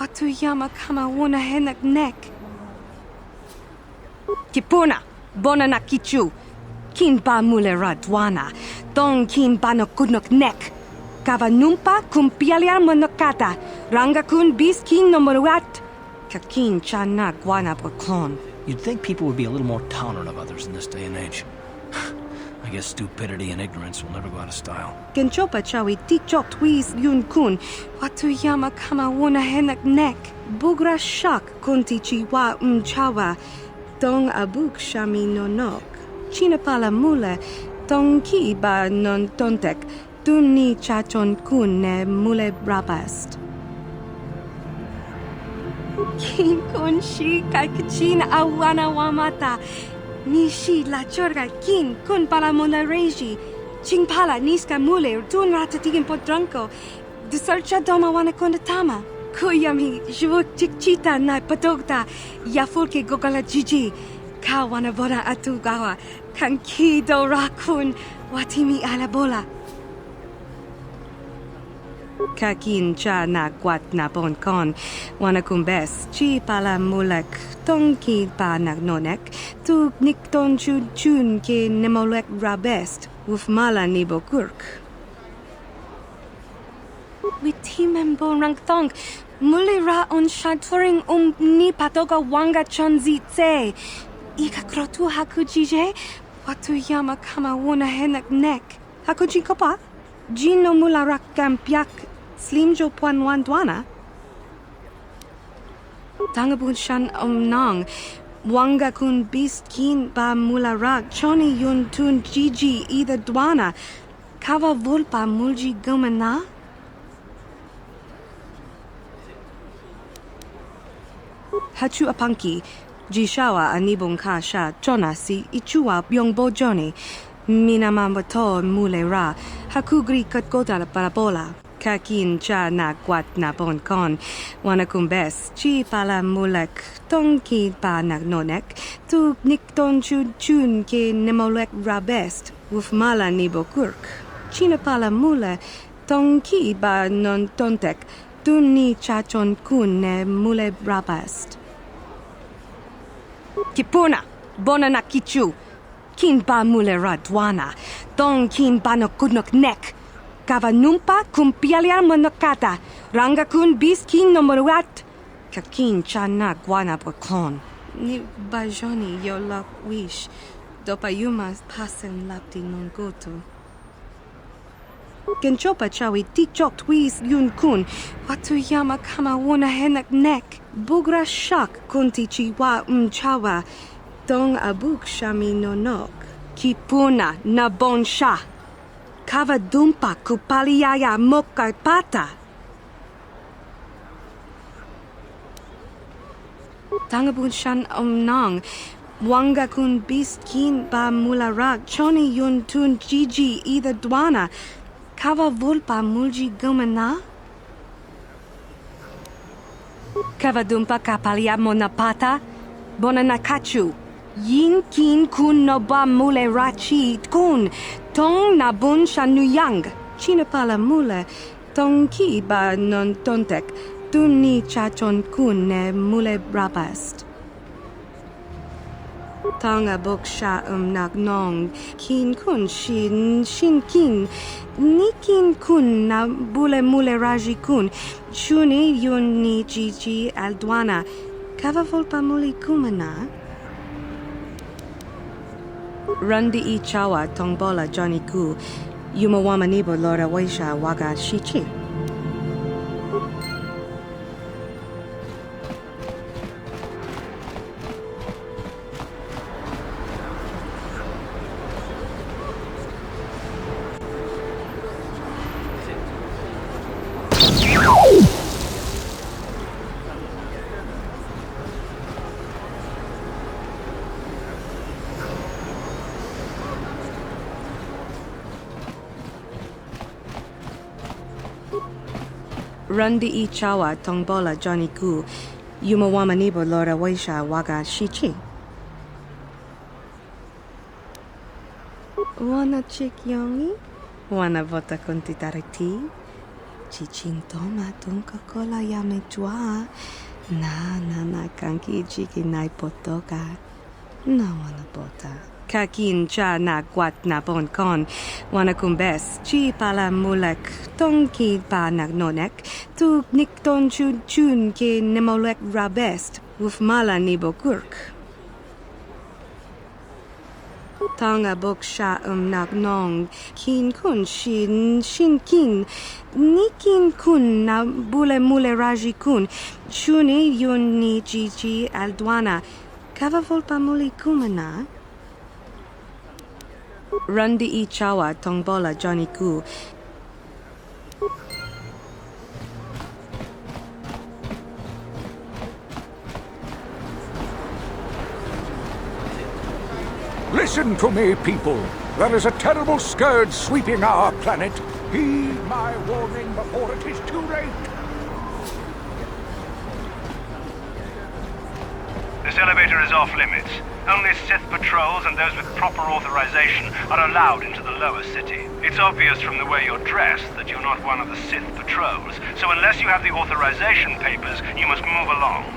Speaker 12: Watu yama kama wana henak nek. Kipuna. Bona na kichu. Kin ba mule ra dwana. Dong kin ba no kudnok nek. Kava numpa kumpialia monokata. Ranga kun bis kin no moruat. Kakin chana guana poklon.
Speaker 1: You'd think people would be a little more tolerant of others in this day and age. I guess stupidity and ignorance will never go out of style.
Speaker 12: Genchopa chawi tikchok twiz yun kun. Watu yama kama wona henak nek. Bugra shak kunti chiwa chawa. Dong abuk shami nonok. China pala mule. Dong ki ba non tontek. Dunni chachon kun ne mule brabast. Kin kun shi kai kachin awana wamata. Nishi la chorga kin kun pala mona reji. Chingpala niska mule tun rata tigin podranko. The searcha doma wana kondatama. Kuyami jvuk chikchita na patogta. Yafulke gogala jiji. Ka wana bona atugawa. Kankido rakun. Watimi alabola. Kakin cha na kwat na bon kon. Wana kumbes. Chi pala mulek. Tonki pa nagnonek. Tu nikton chun ke nemolek rabest. Uf mala nibo kurk. Witimem bon rangthong. Muli ra on shadforing ni patoga wanga chonzi tse. Ika krotu hakujije. Watu yama kama wuna henak nek. Hakuji kopa? Jino mula rak kampiak. Slimjo puan wan dwana. Tangabun shan nang. Wanga kun beast kin ba mula rak. Choni yun tun jiji either dwana. Kava vulpa mulji gumana. Hachu apanki. Jishawa anibong ka sha chonasi ichua byongbo joni. Minamambato mule ra. Hakugri katkoda la parabola. Kakin cha na kwat na bon kon. Wanakumbes. Chi pala mulek. Tonki pa nagnonek. Tu nikton chun ke nemolek rabest. Uf mala nibo kurk. China pala mule. Tonki ba non tontek. Tu ni chachon kun ne mule rabest. Kipuna, bona na kichu. Kin ba mule radwana. Don kin ba no kudnok nek. Kava numpa kumpialia monokata. Ranga kun bis kin no moruat. Kakin chana guana bokon. Ni bajoni yo lak wish. Dopa yumas pasen lapti non goto. Genchopa chawi tichok twis yun kun. Watu yama kama wuna henak nek. Bugra shak kunti chiwa chawa. Dong abuk shami nonok. Kipuna na bon sha. Kava dumpa kupaliaya moka pata. Tangabun shan nang. Wanga kun beast kin ba mula rak. Choni yun tun jiji either dwana. Kava vulpa mulji gumana? Kava dumpa kapalia monapata? Bona nakachu. Yin kin kun no ba mule rachi kun. Tong na bun shanuyang. China pala mule. Tong ki ba non tontek. Tun ni chachon kun ne mule brabast. Tanga bok sha nagnong. Kin kun shin kin. Nikin kun na bule mule raji kun. Chuni yun ni jiji aldwana. Kava volpa muli kumana. Rundi I chawa tongbola Johnny ku. Yumawama nibo lora waisha waga shichi. Rundi I chawa tongbola Johnny ku. Yumawama nibo lora waisha waga shichi. Wanna chick yongi? Wanna vota kontitariti? Chichin toma tunka kola yame chua. Na kanki chiki nai potoka. Na wanna bota. Kakin cha na kwat na bon kon. Wana kumbes. Chi pala mulek. Tonki pa nagnonek. Tu nikton chun ke nemolek rabest. Uf mala nibo kurk. Tanga bok sha nagnong. Kin kun shin kin. Nikin kun na bule mule raji kun. Chuni yun ni jiji aldwana. Kava volpa muli kumana. Rundi I chawa tongbola Johnny ku.
Speaker 22: Listen to me, people. There is a terrible scourge sweeping our planet. Heed my warning before it is too late.
Speaker 15: This elevator is off limits. Only Sith patrols and those with proper authorization are allowed into the lower city. It's obvious from the way you're dressed that you're not one of the Sith patrols, so unless you have the authorization papers, you must move along.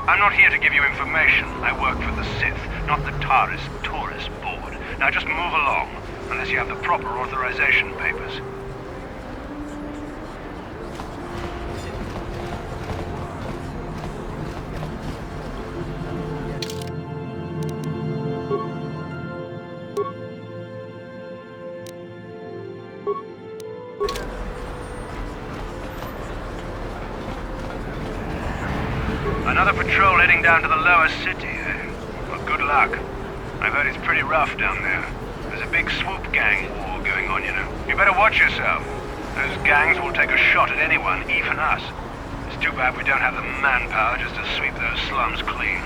Speaker 15: I'm not here to give you information. I work for the Sith, not the Taris Tourist Board. Now just move along, unless you have the proper authorization papers. Another patrol heading down to the lower city, eh? Well, good luck. I've heard it's pretty rough down there. There's a big swoop gang war going on, you know. You better watch yourself. Those gangs will take a shot at anyone, even us. It's too bad we don't have the manpower just to sweep those slums clean.